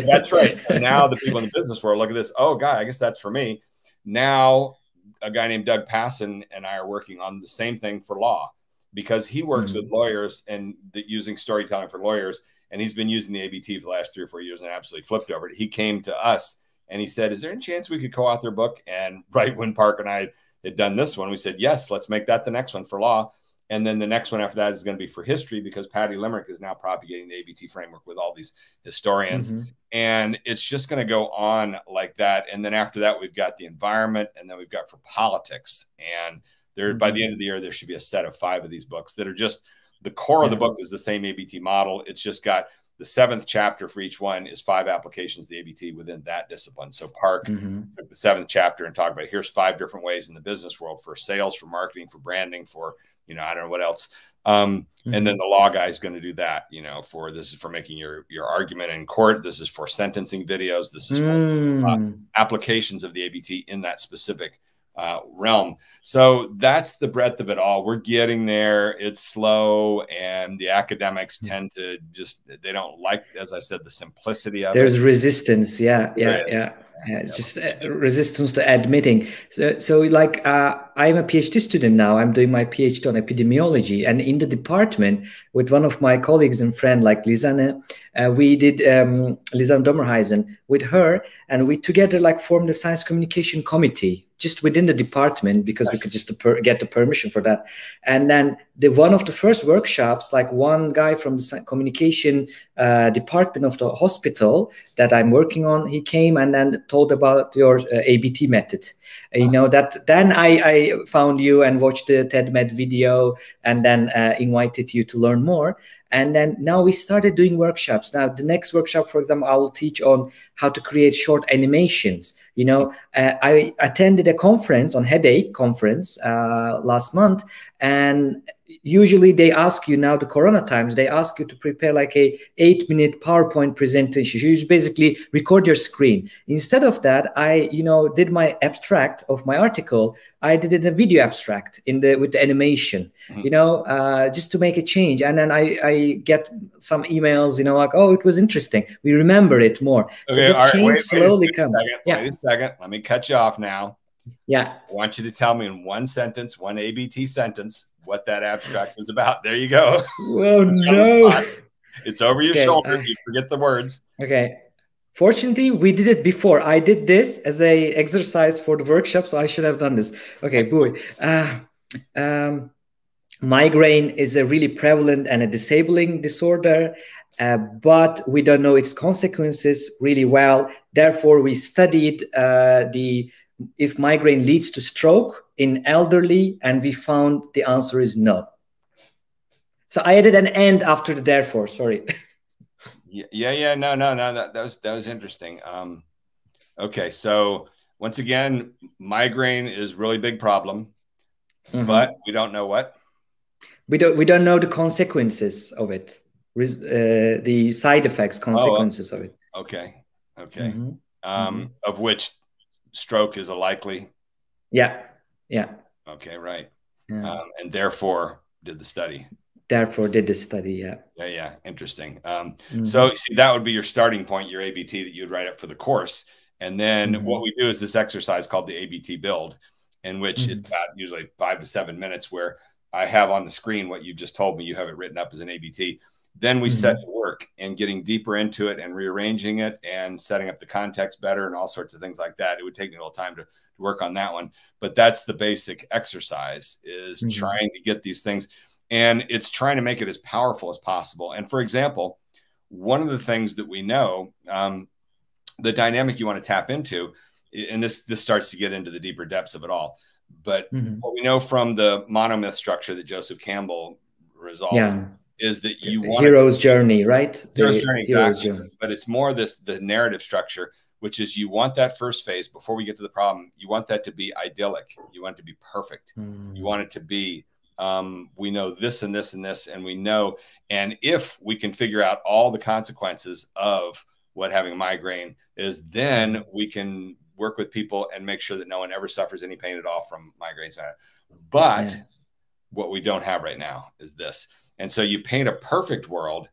That's right. So now the people in the business world look at this. Oh, God, I guess that's for me. Now, a guy named Doug Passon and I are working on the same thing for law, because he works with lawyers and using storytelling for lawyers. And he's been using the ABT for the last 3 or 4 years and absolutely flipped over it. He came to us and he said, is there any chance we could co-author a book? And right when Park and I had done this one, we said, yes, let's make that the next one for law. And then the next one after that is going to be for history, because Patty Limerick is now propagating the ABT framework with all these historians. And it's just going to go on like that. And then after that, we've got the environment, and then we've got for politics. And there, by the end of the year, there should be a set of 5 of these books that are just the core of the book is the same ABT model. It's just got the 7th chapter for each one is 5 applications of the ABT within that discipline. So Park took the 7th chapter and talked about, here's 5 different ways in the business world for sales, for marketing, for branding, for, you know, I don't know what else. And then the law guy is going to do that, you know, for this is for making your argument in court. This is for sentencing videos. This is for applications of the ABT in that specific realm. So that's the breadth of it all. We're getting there. It's slow, and the academics tend to just, they don't like, as I said, the simplicity of it. There's resistance. It's just resistance to admitting. So like I'm a PhD student now. I'm doing my PhD on epidemiology, and in the department with one of my colleagues and friend like Lisanne, we did Lisanne Dommerheisen with her, and we together like formed a science communication committee just within the department, because we could just get the permission for that. And then one of the first workshops, like one guy from the communication department of the hospital that I'm working on, he came and then told about your ABT method. You know, that then I found you and watched the TEDMED video, and then invited you to learn more. And then now we started doing workshops. Now the next workshop, for example, I will teach on how to create short animations. You know, I attended a conference on headache conference last month, and usually they ask you, now the Corona times, they ask you to prepare like a 8-minute PowerPoint presentation. You just basically record your screen. Instead of that, I, you know, did my abstract of my article. I did it in a video abstract with the animation, you know, just to make a change. And then I get some emails, you know, like, oh, it was interesting. We remember it more. Okay, so this change slowly comes. Wait a second. Let me cut you off now. Yeah. I want you to tell me in one sentence, one ABT sentence, what that abstract was about. There you go. Oh, no. It's over your shoulder if you forget the words. Okay. Fortunately, we did it before. I did this as a exercise for the workshop, so I should have done this. Okay, boy. Migraine is a really prevalent and a disabling disorder, but we don't know its consequences really well. Therefore, we studied if migraine leads to stroke in elderly, and we found the answer is no. So I added an and after the therefore, sorry. No, that was interesting. Okay, so once again, migraine is really big problem, but we don't know what. We don't know the consequences of it, the side effects, consequences of it. Okay. Of which stroke is a likely. Yeah. Okay, right. And therefore did the study. Therefore did the study, Yeah, interesting. So see, that would be your starting point, your ABT that you'd write up for the course. And then what we do is this exercise called the ABT build, in which it's about usually 5 to 7 minutes, where I have on the screen what you just told me. You have it written up as an ABT. Then we set to work and getting deeper into it and rearranging it and setting up the context better and all sorts of things like that. It would take me a little time to work on that one. But that's the basic exercise, is trying to get these things. And it's trying to make it as powerful as possible. And for example, one of the things that we know, the dynamic you want to tap into, and this starts to get into the deeper depths of it all. But what we know from the monomyth structure that Joseph Campbell resolved is that you want hero's journey, right? Hero's journey, exactly. But it's more the narrative structure, which is you want that first phase before we get to the problem. You want that to be idyllic. You want it to be perfect. You want it to be, we know this and this and this, and we know, and if we can figure out all the consequences of what having a migraine is, then we can work with people and make sure that no one ever suffers any pain at all from migraines. But what we don't have right now is this. And so you paint a perfect world,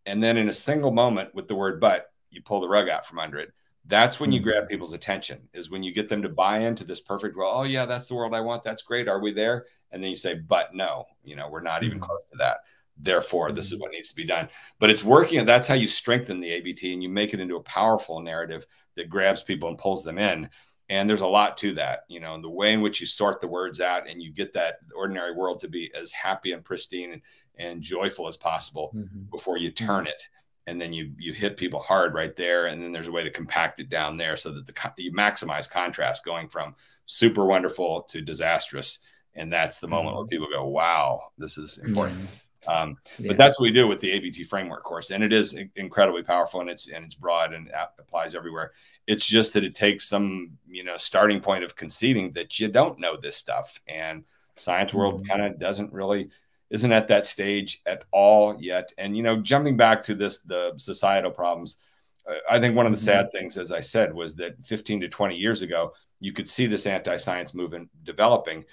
and then in a single moment with the word but, you pull the rug out from under it. That's when you grab people's attention, is when you get them to buy into this perfect world. Oh yeah, that's the world I want. That's great. Are we there? And then you say, but no, we're not even close to that. Therefore, this is what needs to be done. But it's working. And that's how you strengthen the ABT, and you make it into a powerful narrative that grabs people and pulls them in. And there's a lot to that, you know, and the way in which you sort the words out and you get that ordinary world to be as happy and pristine and joyful as possible before you turn it. And then you hit people hard right there. And then there's a way to compact it down there so that you maximize contrast going from super wonderful to disastrous. And that's the moment where people go, wow, this is important. But that's what we do with the ABT framework course. And it is incredibly powerful, and it's broad and applies everywhere. It's just that it takes some, you know, starting point of conceding that you don't know this stuff. And science world kind of isn't at that stage at all yet. And, you know, jumping back to the societal problems, I think one of the sad things, as I said, was that 15 to 20 years ago, you could see this anti-science movement developing.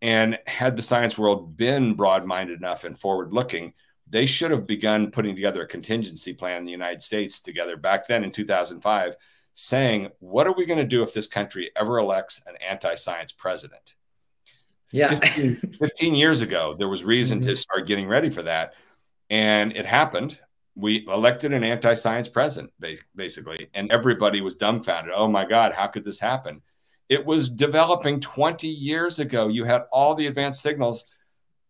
And had the science world been broad-minded enough and forward-looking, they should have begun putting together a contingency plan in the United States together back then in 2005, saying, what are we going to do if this country ever elects an anti-science president? Yeah. 15 years ago, there was reason to start getting ready for that. And it happened. We elected an anti-science president, basically, and everybody was dumbfounded. Oh, my God, how could this happen? It was developing 20 years ago. You had all the advanced signals,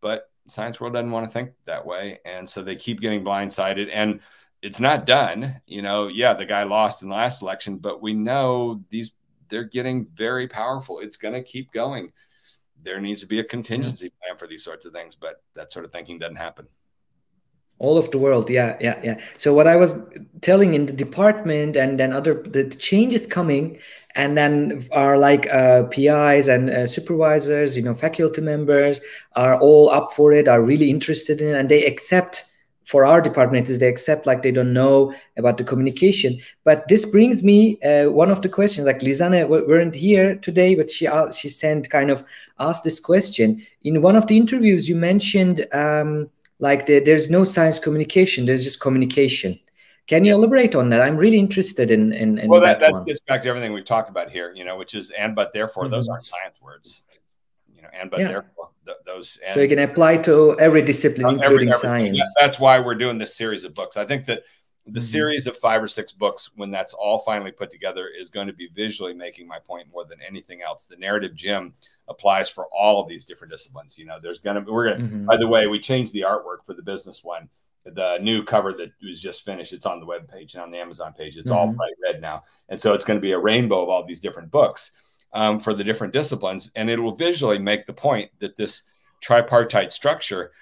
but science world doesn't want to think that way. And so they keep getting blindsided, and it's not done. You know, yeah, the guy lost in the last election, but we know they're getting very powerful. It's going to keep going. There needs to be a contingency plan for these sorts of things, but that sort of thinking doesn't happen. All of the world. Yeah. So what I was telling in the department, and then the change is coming, and then our like PIs and supervisors, you know, faculty members are all up for it, are really interested in it, and they accept. For our department is they accept like they don't know about the communication. But this brings me one of the questions, like Lisanne weren't here today, but she asked this question. In one of the interviews you mentioned like there's no science communication, there's just communication. Can you elaborate on that? I'm really interested in well, that that one. gets back to everything we've talked about here, you know, which is and, but, therefore, those aren't science words. You know, and, but, therefore, those. And, so you can apply to every discipline, including science. That's why we're doing this series of books. I think that the series of 5 or 6 books, when that's all finally put together, is going to be visually making my point more than anything else. The narrative gym applies for all of these different disciplines. You know, by the way, we changed the artwork for the business one. The new cover that was just finished, it's on the web page and on the Amazon page. It's all bright red now. And so it's going to be a rainbow of all these different books for the different disciplines. And it will visually make the point that this tripartite structure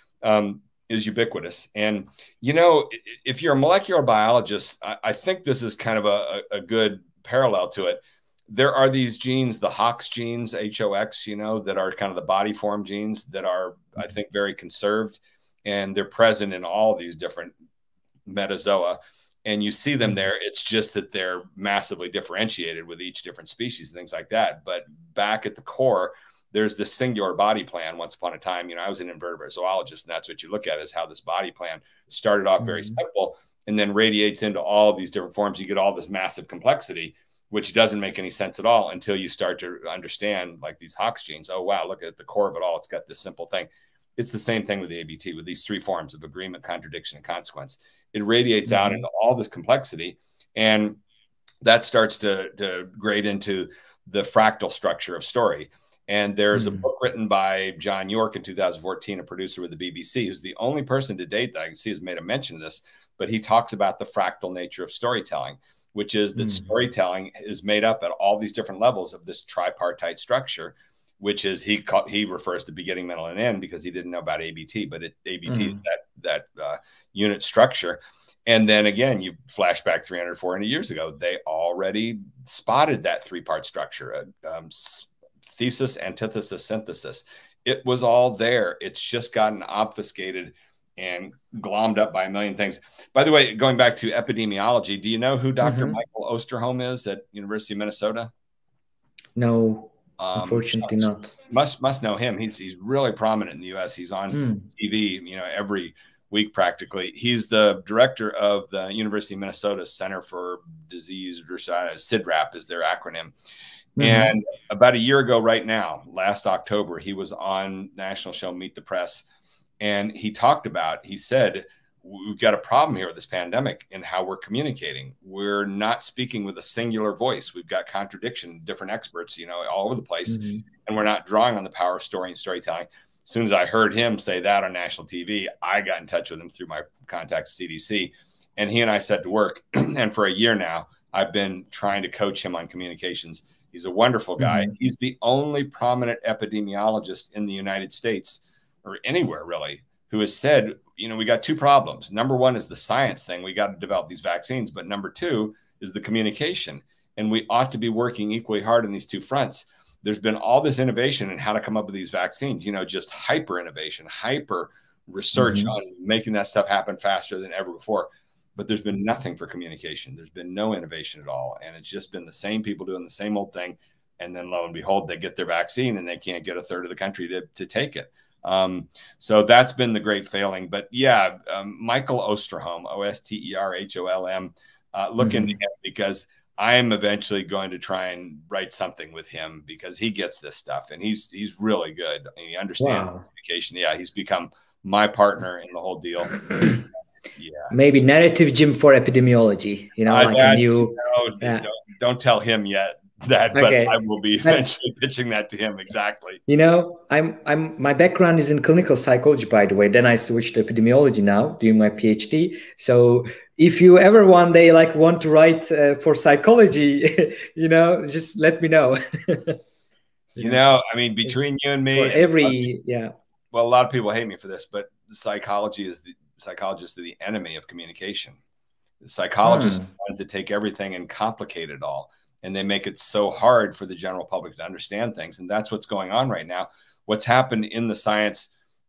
is ubiquitous. And, you know, if you're a molecular biologist, I think this is kind of a good parallel to it. There are these genes, the HOX genes, HOX, you know, that are kind of the body form genes that are, I think, very conserved. And they're present in all these different metazoa. And you see them there. It's just that they're massively differentiated with each different species and things like that. But back at the core, there's this singular body plan. Once upon a time, you know, I was an invertebrate zoologist, and that's what you look at, is how this body plan started off very simple and then radiates into all of these different forms. You get all this massive complexity, which doesn't make any sense at all until you start to understand, like, these HOX genes. Oh, wow, look at the core of it all. It's got this simple thing. It's the same thing with the ABT, with these 3 forms of agreement, contradiction, and consequence. It radiates out into all this complexity, and that starts to grade into the fractal structure of story. And there's a book written by John York in 2014, a producer with the BBC, who's the only person to date that I can see has made a mention of this, but he talks about the fractal nature of storytelling, which is that storytelling is made up at all these different levels of this tripartite structure, which is he refers to beginning, middle, and end because he didn't know about ABT, but ABT is that unit structure. And then again, you flash back 300, 400 years ago, they already spotted that 3-part structure, thesis, antithesis, synthesis. It was all there. It's just gotten obfuscated and glommed up by a million things. By the way, going back to epidemiology, do you know who Dr. Michael Osterholm is at University of Minnesota? No. Unfortunately not. Must know him. He's really prominent in the U.S. He's on TV, you know, every week practically. He's the director of the University of Minnesota Center for Disease Research. CIDRAP is their acronym. And about a year ago right now, last October, he was on national show Meet the Press, and he said, we've got a problem here with this pandemic in how we're communicating. We're not speaking with a singular voice. We've got contradiction, different experts, you know, all over the place, and we're not drawing on the power of story and storytelling. As soon as I heard him say that on national TV, I got in touch with him through my contacts at CDC, and he and I set to work. And for a year now, I've been trying to coach him on communications. He's a wonderful guy. He's the only prominent epidemiologist in the United States, or anywhere really, who has said, you know, we got two problems. Number one is the science thing. We got to develop these vaccines. But number two is the communication. And we ought to be working equally hard on these two fronts. There's been all this innovation in how to come up with these vaccines, you know, just hyper innovation, hyper research on making that stuff happen faster than ever before. But there's been nothing for communication. There's been no innovation at all. And it's just been the same people doing the same old thing. And then lo and behold, they get their vaccine and they can't get a third of the country to take it. So that's been the great failing. But yeah, Michael Osterholm, Osterholm, look into him, because I'm eventually going to try and write something with him, because he gets this stuff and he's really good. And he understands communication. Yeah, he's become my partner in the whole deal. Yeah, maybe narrative gym for epidemiology, you know, like a new, don't tell him yet that, but I will be eventually pitching that to him. Exactly. You know, my background is in clinical psychology, by the way. Then I switched to epidemiology now, doing my PhD. So if you ever one day like want to write for psychology, you know, just let me know. you know, I mean, between you and me, well, a lot of people hate me for this, but psychologists are the enemy of communication. The psychologists are the ones that take everything and complicate it all. And they make it so hard for the general public to understand things. And that's what's going on right now. What's happened in the science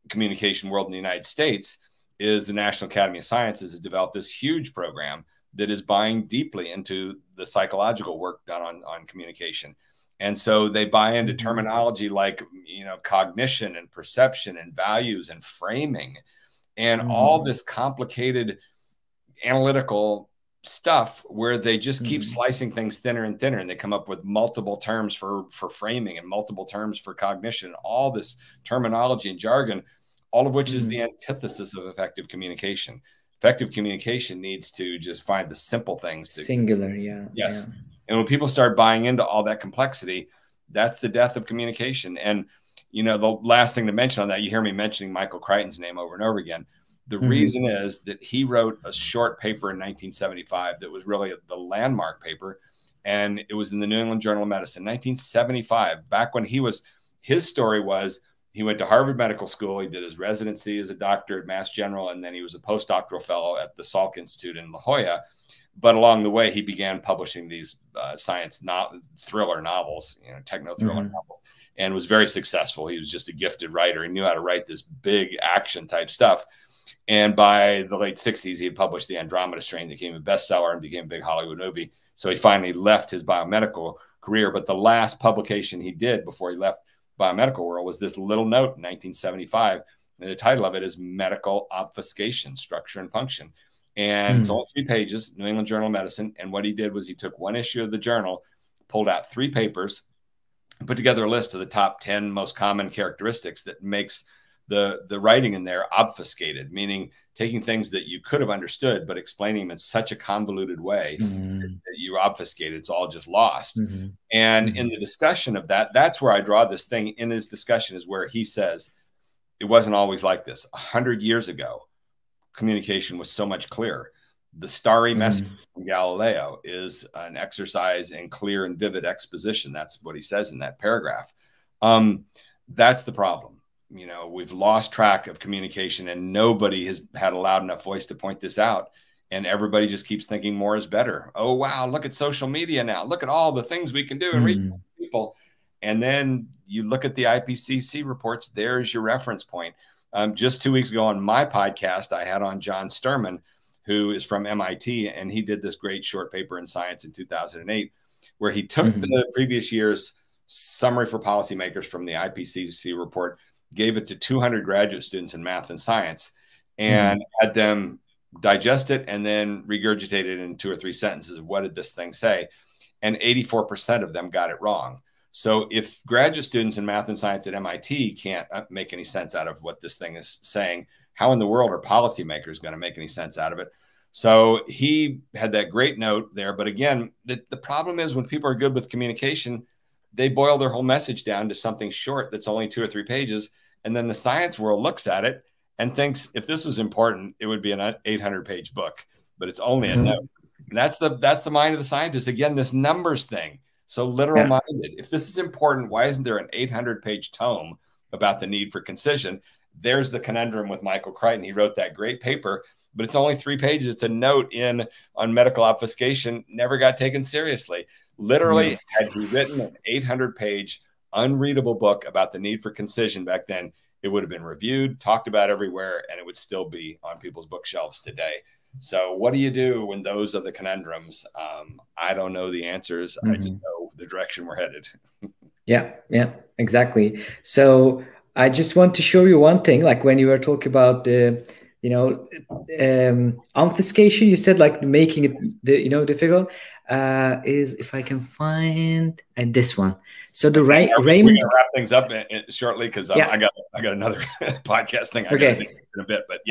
communication world in the United States is the National Academy of Sciences has developed this huge program that is buying deeply into the psychological work done on communication. And so they buy into terminology like, you know, cognition and perception and values and framing and all this complicated analytical stuff where they just keep slicing things thinner and thinner, and they come up with multiple terms for framing and multiple terms for cognition, all this terminology and jargon, all of which is the antithesis of effective communication. Effective communication needs to just find the simple things to singular. And when people start buying into all that complexity, that's the death of communication. And you know, the last thing to mention on that, you hear me mentioning Michael Crichton's name over and over again. The reason is that he wrote a short paper in 1975 that was really the landmark paper. And it was in the New England Journal of Medicine, 1975, back when his story was he went to Harvard Medical School. He did his residency as a doctor at Mass General. And then he was a postdoctoral fellow at the Salk Institute in La Jolla. But along the way, he began publishing these science thriller novels, you know, techno-thriller novels, and was very successful. He was just a gifted writer. He knew how to write this big action type stuff. And by the late 60s, he had published The Andromeda Strain, that became a bestseller and became a big Hollywood movie. So he finally left his biomedical career. But the last publication he did before he left biomedical world was this little note in 1975. And the title of it is Medical Obfuscation, Structure and Function. And it's only 3 pages, New England Journal of Medicine. And what he did was he took one issue of the journal, pulled out 3 papers, and put together a list of the top 10 most common characteristics that makes the writing in there obfuscated, meaning taking things that you could have understood, but explaining them in such a convoluted way that you obfuscate. It's all just lost. And in the discussion of that, that's where I draw this thing in his discussion, is where he says, it wasn't always like this. 100 years ago, communication was so much clearer. The starry message from Galileo is an exercise in clear and vivid exposition. That's what he says in that paragraph. That's the problem. You know, we've lost track of communication, and nobody has had a loud enough voice to point this out. And everybody just keeps thinking more is better. Oh, wow, look at social media now. Look at all the things we can do and reach people. And then you look at the IPCC reports, there's your reference point. Just 2 weeks ago on my podcast, I had on John Sterman, who is from MIT, and he did this great short paper in Science in 2008, where he took the previous year's summary for policymakers from the IPCC report, gave it to 200 graduate students in math and science, and had them digest it and then regurgitate it in 2 or 3 sentences of what did this thing say. And 84% of them got it wrong. So if graduate students in math and science at MIT can't make any sense out of what this thing is saying, how in the world are policymakers going to make any sense out of it? So he had that great note there. But again, the problem is when people are good with communication, they boil their whole message down to something short that's only 2 or 3 pages. And then the science world looks at it and thinks if this was important, it would be an 800-page book, but it's only a note. And that's the mind of the scientist. Again, this numbers thing. So literal minded. If this is important, why isn't there an 800-page tome about the need for concision? There's the conundrum with Michael Crichton. He wrote that great paper, but it's only 3 pages. It's a note on medical obfuscation, never got taken seriously. Literally, had he written an 800-page unreadable book about the need for concision back then, it would have been reviewed, talked about everywhere, and it would still be on people's bookshelves today. So what do you do when those are the conundrums? I don't know the answers. I just know the direction we're headed. Yeah, exactly. So I just want to show you one thing, like when you were talking about the, obfuscation, you said like making it, difficult, is if I can find this one. So the Raymond. We're gonna wrap things up shortly because I got another podcast thing I got to do in a bit, but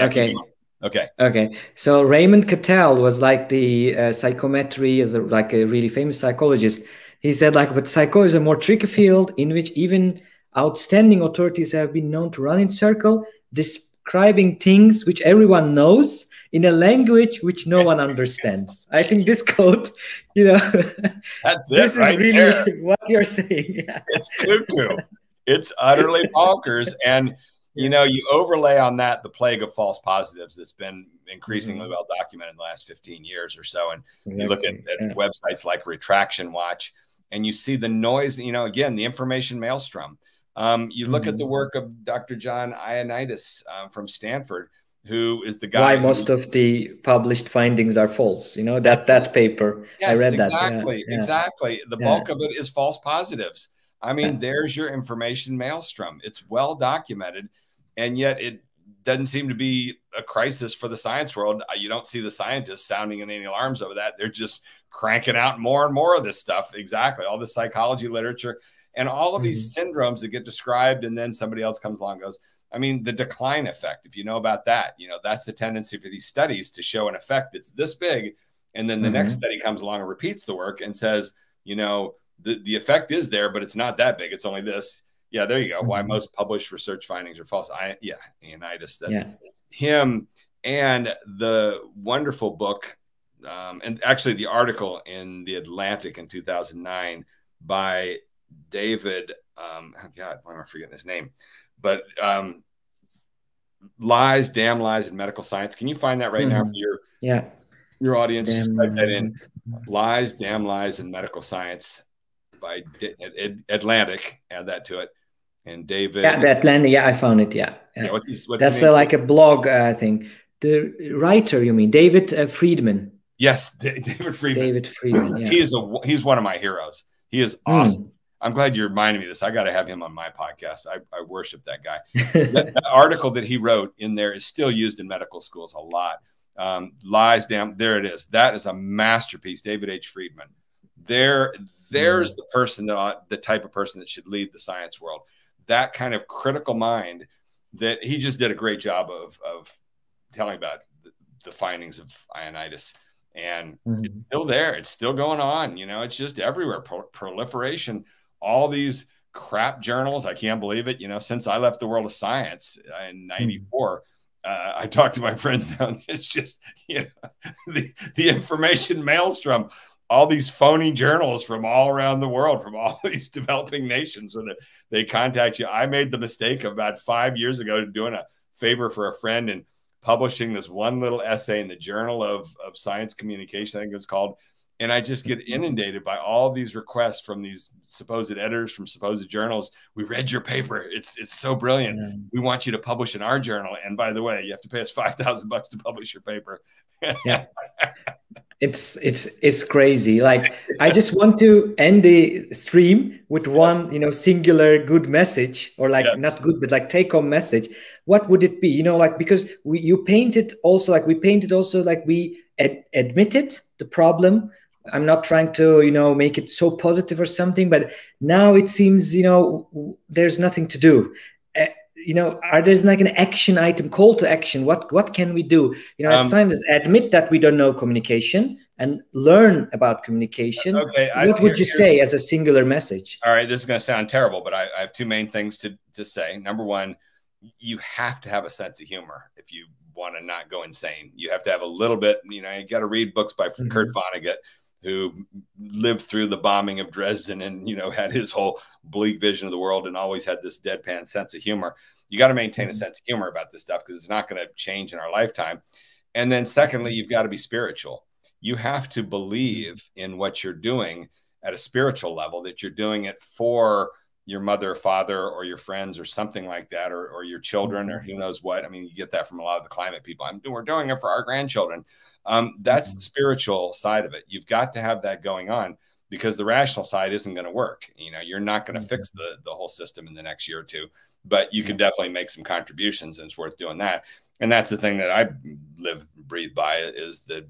Okay. So Raymond Cattell was like the psychometry is like a really famous psychologist. He said like, but psychology is a more tricky field in which even outstanding authorities have been known to run in circle, describing things which everyone knows in a language which no one understands. I think this quote, that's it. This is really there. What you're saying. Yeah. It's cuckoo. It's utterly bonkers. And you overlay on that the plague of false positives that's been increasingly well documented in the last 15 years or so. And you look at websites like Retraction Watch, and you see the noise, again, the information maelstrom. You look at the work of Dr. John Ioannidis from Stanford, who is the guy why most of the published findings are false. That paper. Yes, I read exactly, that. Exactly. The bulk of it is false positives. I mean, there's your information maelstrom. It's well documented. And yet it doesn't seem to be a crisis for the science world. You don't see the scientists sounding any alarms over that. They're just cranking out more and more of this stuff. Exactly. All the psychology literature and all of these syndromes that get described. And then somebody else comes along and goes, I mean, the decline effect, if you know about that, that's the tendency for these studies to show an effect that's this big. And then the next study comes along and repeats the work and says, the effect is there, but it's not that big. It's only this. Yeah, there you go. Why most published research findings are false. Ioannidis, that's him. And the wonderful book, and actually the article in The Atlantic in 2009 by David, why am I forgetting his name? But Lies, Damn Lies in Medical Science. Can you find that right now for your audience? Just type that in. Lies, Damn Lies in Medical Science by Atlantic. Add that to it. And David. Yeah, the Atlantic. Yeah, I found it. Yeah. What's that's like a blog thing. The writer, you mean David Friedman? Yes, David Friedman. David Friedman. Yeah. He's one of my heroes. He is awesome. I'm glad you reminded me of this. I got to have him on my podcast. I worship that guy. that article that he wrote in there is still used in medical schools a lot. Lies, Damn. There it is. That is a masterpiece. David H. Friedman. There's the person the type of person that should lead the science world. That kind of critical mind that he just did a great job of telling about the findings of Ioannidis. And it's still there. It's still going on. It's just everywhere. Proliferation, all these crap journals. I can't believe it. Since I left the world of science in 94, I talked to my friends now. It's just, the information maelstrom. All these phony journals from all around the world, from all these developing nations, when they contact you. I made the mistake of about 5 years ago doing a favor for a friend and publishing this one little essay in the Journal of Science Communication, I think it's called. And I just get inundated by all these requests from these supposed editors from supposed journals. We read your paper. It's so brilliant. We want you to publish in our journal. And by the way, you have to pay us $5,000 to publish your paper. It's crazy. Like, I just want to end the stream with one, singular good message, or like not good, but like take home message. What would it be? Because we painted also, like we admitted the problem. I'm not trying to, make it so positive or something, but now it seems, there's nothing to do. you know, are there's like an action item, call to action? What can we do? You know, as scientists, admit that we don't know communication and learn about communication. Okay, What would you say as a singular message? All right, this is going to sound terrible, but I have two main things to say. Number one, you have to have a sense of humor if you want to not go insane. You have to have a little bit, you know, you got to read books by Kurt Vonnegut, who lived through the bombing of Dresden and, you know, had his whole bleak vision of the world and always had this deadpan sense of humor. You got to maintain a sense of humor about this stuff because it's not going to change in our lifetime. And then secondly, you've got to be spiritual. You have to believe in what you're doing at a spiritual level, that you're doing it for your mother or father or your friends or something like that, or your children or who knows what. I mean, you get that from a lot of the climate people. We're doing it for our grandchildren. That's the spiritual side of it. You've got to have that going on because the rational side isn't going to work. You know, you're not going to fix the whole system in the next year or two, but you can definitely make some contributions, and it's worth doing that. And that's the thing that I live, breathe by is the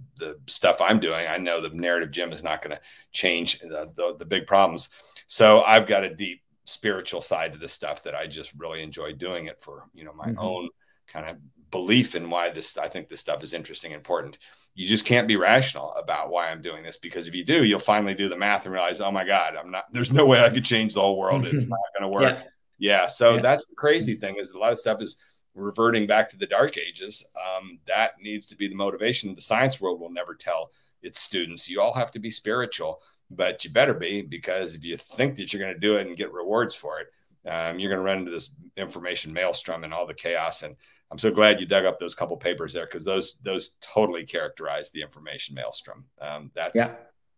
stuff I'm doing. I know the narrative gym is not going to change the big problems. So I've got a deep spiritual side to this stuff that I just really enjoy doing it for, you know, my own kind of belief in why I think this stuff is interesting and important. You just can't be rational about why I'm doing this, because if you do, you'll finally do the math and realize, oh my God, there's no way I could change the whole world. It's not going to work. So that's the crazy thing, is a lot of stuff is reverting back to the dark ages. That needs to be the motivation. The science world will never tell its students, you all have to be spiritual, but you better be, because if you think that you're going to do it and get rewards for it, you're going to run into this information maelstrom and all the chaos. And I'm so glad you dug up those couple papers there, because those totally characterize the information maelstrom. That's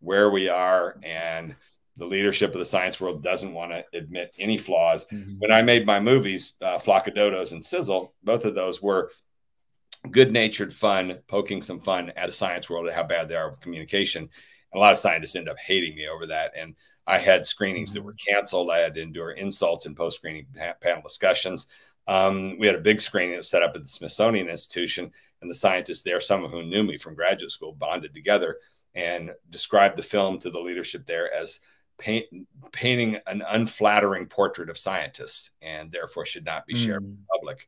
where we are. And the leadership of the science world doesn't want to admit any flaws. When I made my movies, Flock of Dodos and Sizzle, both of those were good-natured fun, poking some fun at the science world at how bad they are with communication. And a lot of scientists end up hating me over that. And I had screenings that were canceled. I had to endure insults in post-screening panel discussions. We had a big screening that was set up at the Smithsonian Institution, and the scientists there, some of whom knew me from graduate school, bonded together and described the film to the leadership there as painting an unflattering portrait of scientists, and therefore should not be shared with the public.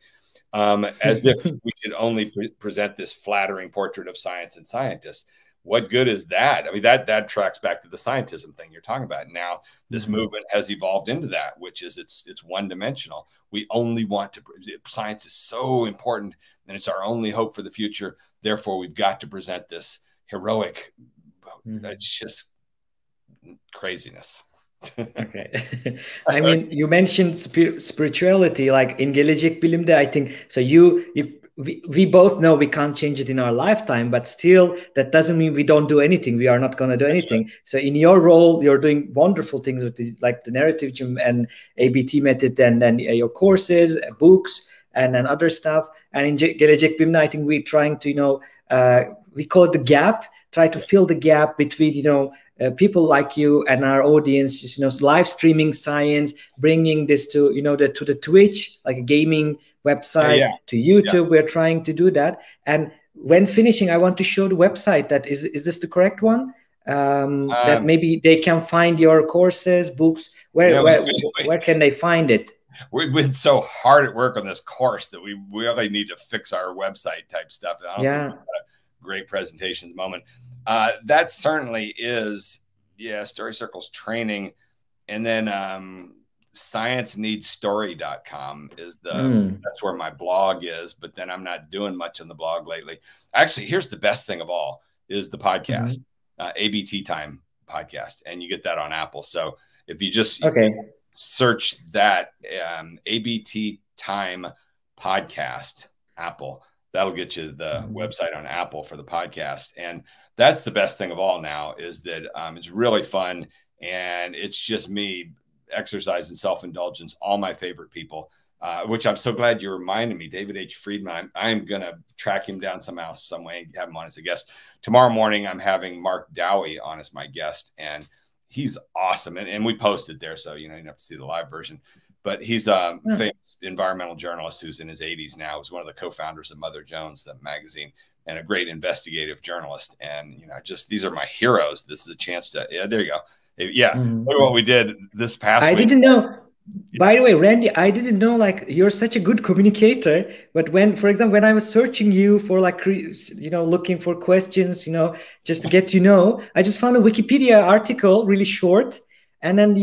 As if we should only present this flattering portrait of science and scientists. What good is that? I mean, that tracks back to the scientism thing you're talking about. Now, this movement has evolved into that, which is it's one-dimensional. We only want to, science is so important, and it's our only hope for the future. Therefore, we've got to present this heroic, it's just craziness. Okay. I mean, you mentioned spirituality, like in Gelecek Bilimde, I think. So we both know we can't change it in our lifetime, but still, that doesn't mean we don't do anything. We are not going to do anything. Right. So in your role, you're doing wonderful things with like the narrative gym and ABT method, and then your courses, books, and then other stuff. And in Gelecek Bilimde, I think we're trying to, we call it the gap, try to fill the gap between, people like you and our audience, just, live streaming science, bringing this to, to the Twitch, like a gaming website, to YouTube. We're trying to do that. And when finishing, I want to show the website. That is this the correct one? That maybe they can find your courses, books. Where can they find it? We've been so hard at work on this course that we really need to fix our website type stuff. I don't think we've got a great presentation at the moment. That certainly is, Story Circles training. And then scienceneedstory.com is that's where my blog is, but then I'm not doing much on the blog lately. Actually, here's the best thing of all is the podcast, ABT Time podcast, and you get that on Apple. So if you just search that ABT Time podcast, Apple, that'll get you the website on Apple for the podcast. And that's the best thing of all now is that it's really fun, and it's just me, exercise and self-indulgence, all my favorite people, which I'm so glad you reminded me. David H. Friedman, I'm going to track him down somehow, some way, have him on as a guest. Tomorrow morning, I'm having Mark Dowie on as my guest, and he's awesome. And we posted there, so you don't have to see the live version. But he's a famous environmental journalist who's in his 80s now. He's one of the co-founders of Mother Jones, the magazine, and a great investigative journalist. And, these are my heroes. This is a chance to, there you go. Look at what we did this past week. I didn't know. By the way, Randy, I didn't know like you're such a good communicator, but when, for example, when I was searching you for like, looking for questions, just to get I just found a Wikipedia article really short. And then,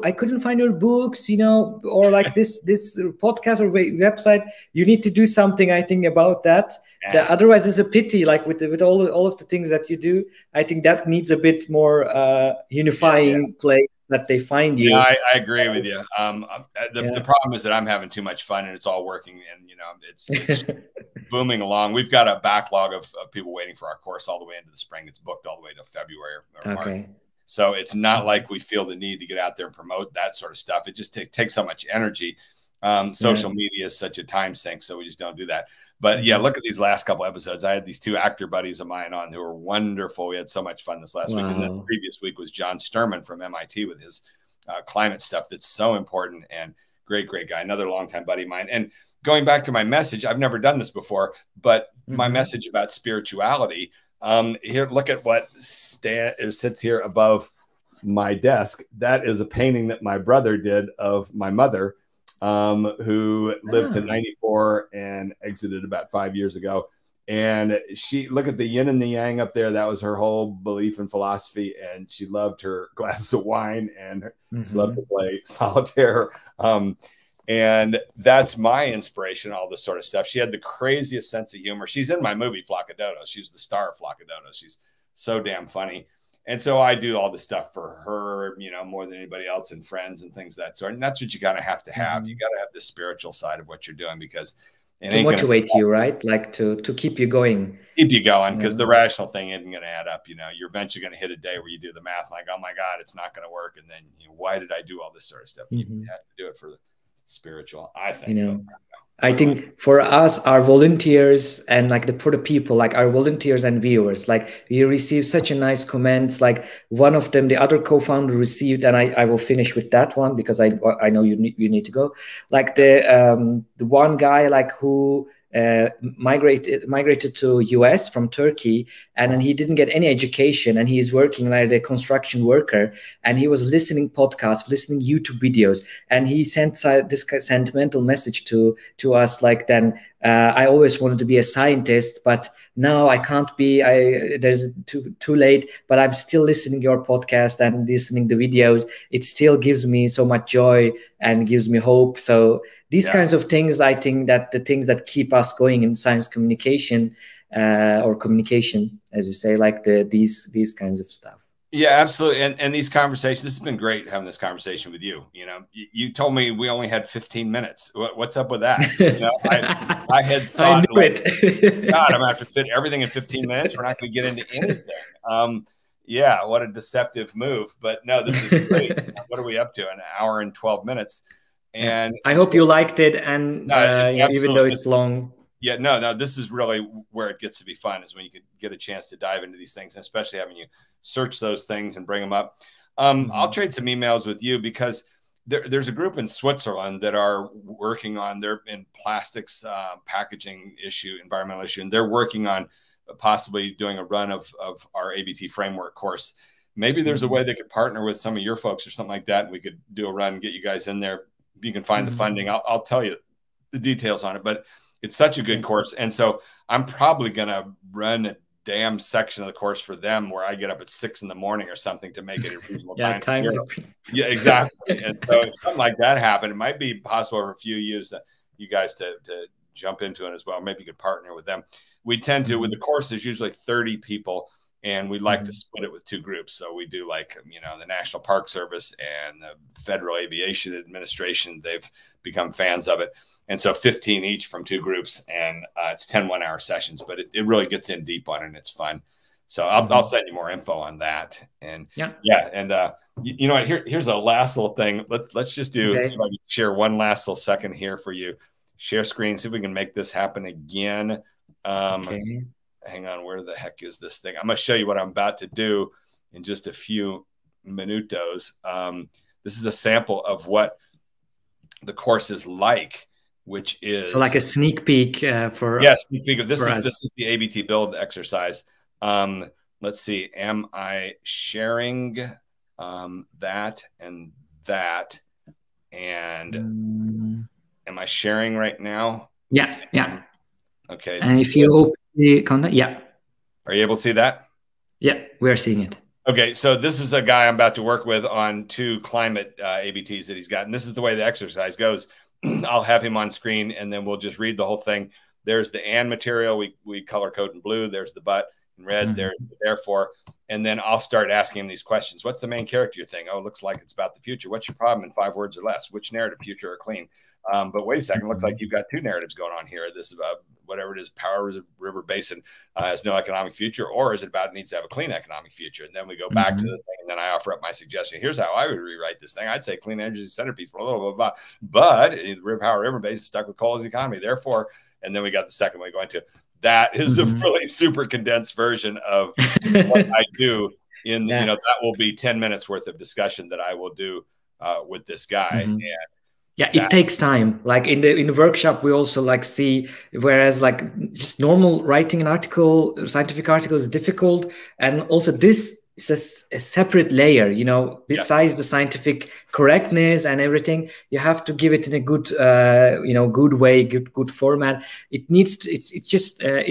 I couldn't find your books, or like this podcast or website. You need to do something, I think, about that. That otherwise it's a pity, like with all of the things that you do. I think that needs a bit more unifying place that they find you. Yeah, I agree with you. The problem is that I'm having too much fun and it's all working, and it's booming along. We've got a backlog of people waiting for our course all the way into the spring. It's booked all the way to February or March. So it's not like we feel the need to get out there and promote that sort of stuff. It just takes so much energy. Social media is such a time sink, so we just don't do that. But yeah, look at these last couple episodes. I had these two actor buddies of mine on who were wonderful. We had so much fun this last week. And then the previous week was John Sturman from MIT with his climate stuff that's so important, and great guy, another longtime buddy of mine. And going back to my message, I've never done this before, but my message about spirituality, here, look at what sits here above my desk. That is a painting that my brother did of my mother, who lived to 94 and exited about 5 years ago. And look at the yin and the yang up there. That was her whole belief and philosophy. And she loved her glasses of wine, and she loved to play solitaire. And that's my inspiration, all this sort of stuff. She had the craziest sense of humor. She's in my movie Flock of Dodos. She's the star of Flock of Dodos. She's so damn funny. And so I do all the stuff for her, more than anybody else, and friends and things of that sort. And that's what you got to have to have. You got to have the spiritual side of what you're doing, because it to motivate you, right? Like to keep you going. Keep you going, because the rational thing isn't going to add up. You're eventually going to hit a day where you do the math like, oh my God, it's not going to work. And then why did I do all this sort of stuff? You have to do it for the spiritual, I think. I think for us, our volunteers, and like for the people, like our volunteers and viewers, like we receive such a nice comments. Like one of them, the other co-founder received, and I will finish with that one because I know you need to go. Like the one guy like who migrated to US from Turkey, and then he didn't get any education, and he's working like a construction worker, and he was listening podcasts, listening YouTube videos, and he sent this sentimental message to us like, then I always wanted to be a scientist, but now I can't be. There's too late, but I'm still listening your podcast and listening the videos. It still gives me so much joy and gives me hope. So these kinds of things, I think that the things that keep us going in science communication, or communication, as you say, like these kinds of stuff. Yeah, absolutely. And these conversations, this has been great having this conversation with you. You told me we only had 15 minutes. What's up with that? I had thought, I knew it. God, I'm going to have to fit everything in 15 minutes. We're not going to get into anything. Yeah, what a deceptive move. But no, this is great. What are we up to? An hour and 12 minutes. And I hope you liked it. And even though it's long. Yeah, no, this is really where it gets to be fun, is when you can get a chance to dive into these things, and especially having you search those things and bring them up. I'll trade some emails with you, because there's a group in Switzerland that are working on, they're in plastics packaging issue, environmental issue, and they're working on possibly doing a run of our ABT framework course. Maybe there's a way they could partner with some of your folks or something like that, and we could do a run and get you guys in there. If you can find the funding, I'll tell you the details on it, but it's such a good course. And so I'm probably going to run a damn section of the course for them where I get up at 6 in the morning or something to make it a reasonable time. Yeah, exactly. And so if something like that happened, it might be possible for a few years that you guys to jump into it as well. Maybe you could partner with them. We tend to, with the course, there's usually 30 people, and we like to split it with 2 groups. So we do, like, the National Park Service and the Federal Aviation Administration. They've become fans of it. And so 15 each from 2 groups, and it's 10 1-hour sessions, but it really gets in deep on it, and it's fun. So I'll send you more info on that. And and you know what, here's a last little thing. Let's just do, see if I can share one last little second here for you. Share screen, see if we can make this happen again. Hang on, where the heck is this thing? I'm going to show you what I'm about to do in just a few minutos. This is a sample of what the course is like, which is so like a sneak peek for sneak peek. This is the ABT build exercise. Let's see, am I sharing that and that? And am I sharing right now? Yeah, yeah. Okay. And if you open the content, yeah. Are you able to see that? Yeah, we are seeing it. Okay, so this is a guy I'm about to work with on 2 climate ABTs that he's got. And this is the way the exercise goes. I'll have him on screen, and then we'll just read the whole thing. There's the and material. We color code in blue. There's the but in red. There's the therefore. And then I'll start asking him these questions. What's the main character you think? Oh, it looks like it's about the future. What's your problem in 5 words or less? Which narrative, future or clean? But wait a second. Looks like you've got 2 narratives going on here. This is about whatever it is, Power River Basin has no economic future, or is it about it needs to have a clean economic future? And then we go back to the thing, and then I offer up my suggestion. Here's how I would rewrite this thing. I'd say clean energy is the centerpiece, blah, blah, blah, blah. But the Power River Basin is stuck with coal as the economy. Therefore, and then we got the second one going to. That is a really super condensed version of what I do in, you know, that will be 10 minutes worth of discussion that I will do with this guy. And yeah, it takes time. Like in the workshop, we also like see, whereas like just normal writing an article, scientific article is difficult. And also this is a separate layer, you know, besides the scientific correctness and everything, you have to give it in a good, you know, good way, good format. It needs to, it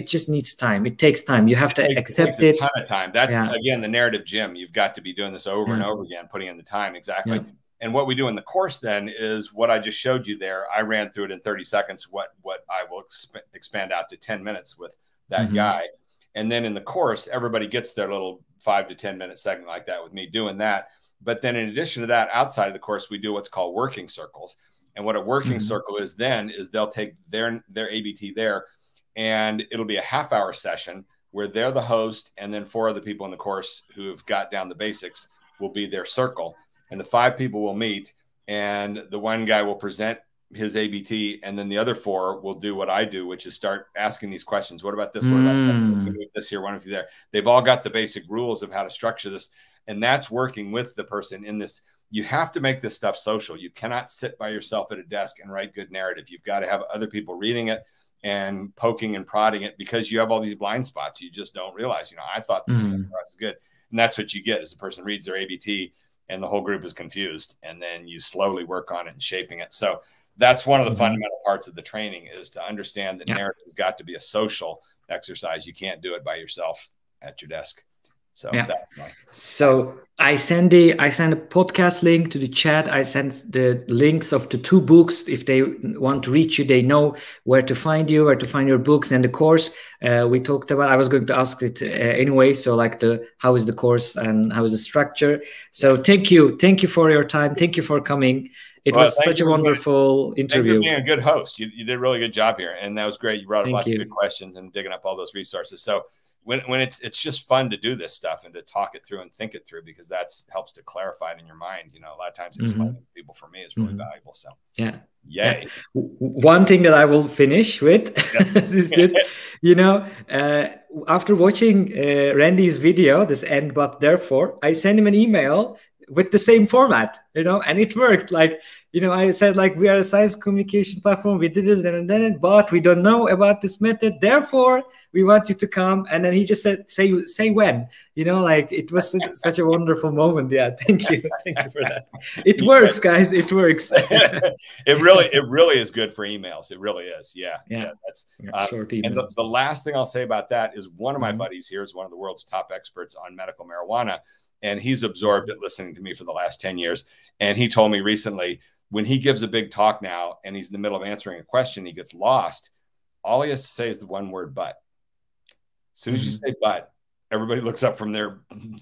just needs time. It takes time. You have to accept it. A ton of time. That's again, the narrative, Jim. You've got to be doing this over and over again, putting in the time. Exactly. And what we do in the course then is what I just showed you there. I ran through it in 30 seconds, what I will expand out to 10 minutes with that guy. And then in the course, everybody gets their little 5 to 10 minute segment like that with me doing that. But then in addition to that, outside of the course, we do what's called working circles. And what a working circle is then is they'll take their ABT there, and it'll be a half-hour session where they're the host, and then 4 other people in the course who have got down the basics will be their circle. And the 5 people will meet, and the one guy will present his ABT, and then the other 4 will do what I do, which is start asking these questions. What about this? What about that? This here, one of you there. They've all got the basic rules of how to structure this, and that's working with the person in this. You have to make this stuff social. You cannot sit by yourself at a desk and write good narrative. You've got to have other people reading it and poking and prodding it, because you have all these blind spots you just don't realize. You know, I thought this was good, and that's what you get as a person reads their ABT and the whole group is confused, and then you slowly work on it and shaping it. So that's one of the fundamental parts of the training, is to understand that narrative has got to be a social exercise. You can't do it by yourself at your desk. So that's my. So I send a podcast link to the chat. I send the links of the 2 books. If they want to reach you, they know where to find you, where to find your books. And the course we talked about, I was going to ask it anyway. So like how is the course and how is the structure? So thank you for your time. Thank you for coming. It was such a wonderful interview. Thank you for being a good host. You did a really good job here, and that was great. You brought up lots of good questions and digging up all those resources. So when it's just fun to do this stuff and to talk it through and think it through, because that's helps to clarify it in your mind. You know, a lot of times explaining to people, for me, is really valuable. So yay. One thing that I will finish with is good. You know, after watching Randy's video, this and but therefore, I sent him an email with the same format, you know, and it worked. Like, you know, I said, like, we are a science communication platform. We did this and then, but we don't know about this method. Therefore, we want you to come. And then he just said, say when, you know, like, it was such a wonderful moment. Yeah. Thank you. Thank you for that. It works, guys. It works. it really is good for emails. It really is. Yeah. That's short emails. And the last thing I'll say about that is one of my buddies here is one of the world's top experts on medical marijuana. And he's absorbed it listening to me for the last 10 years. And he told me recently, when he gives a big talk now and he's in the middle of answering a question, he gets lost. All he has to say is the one word, but. As soon as you say but, everybody looks up from their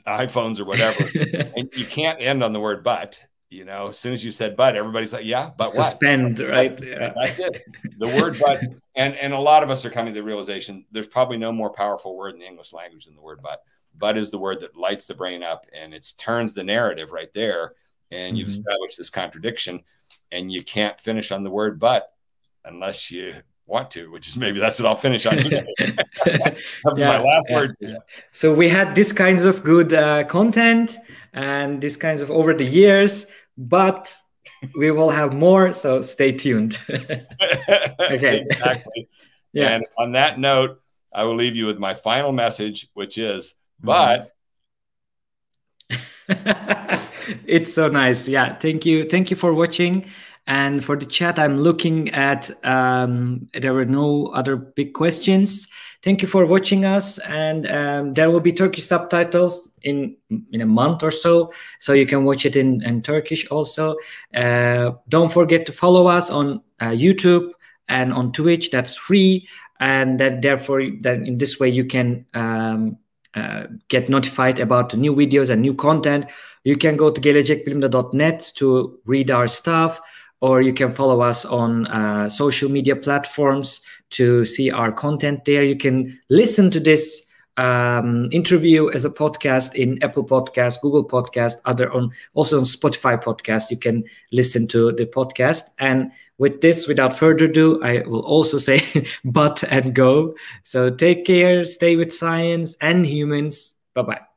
iPhones or whatever. And you can't end on the word but. You know, as soon as you said but, everybody's like, yeah, but suspend, what? Right? That's it. The word but. And a lot of us are coming to the realization there's probably no more powerful word in the English language than the word but. But is the word that lights the brain up, and it turns the narrative right there. And you've established this contradiction, and you can't finish on the word but unless you want to, which is maybe that's what I'll finish on. My last word to you. So we had this kinds of good content and this kinds of over the years, but we will have more. So stay tuned. Okay. Exactly. And on that note, I will leave you with my final message, which is, but It's so nice. Yeah, thank you. Thank you for watching. And for the chat, I'm looking at, there were no other big questions. Thank you for watching us. And there will be Turkish subtitles in a month or so. So you can watch it in Turkish also. Don't forget to follow us on YouTube and on Twitch. That's free. And then therefore, then in this way, you can get notified about the new videos and new content. You can go to gelecekbilimde.net to read our stuff, or you can follow us on social media platforms to see our content there. You can listen to this interview as a podcast in Apple Podcast, Google Podcast, also on Spotify Podcast. You can listen to the podcast. And with this, without further ado, I will also say but and go. So take care, stay with science and humans. Bye-bye.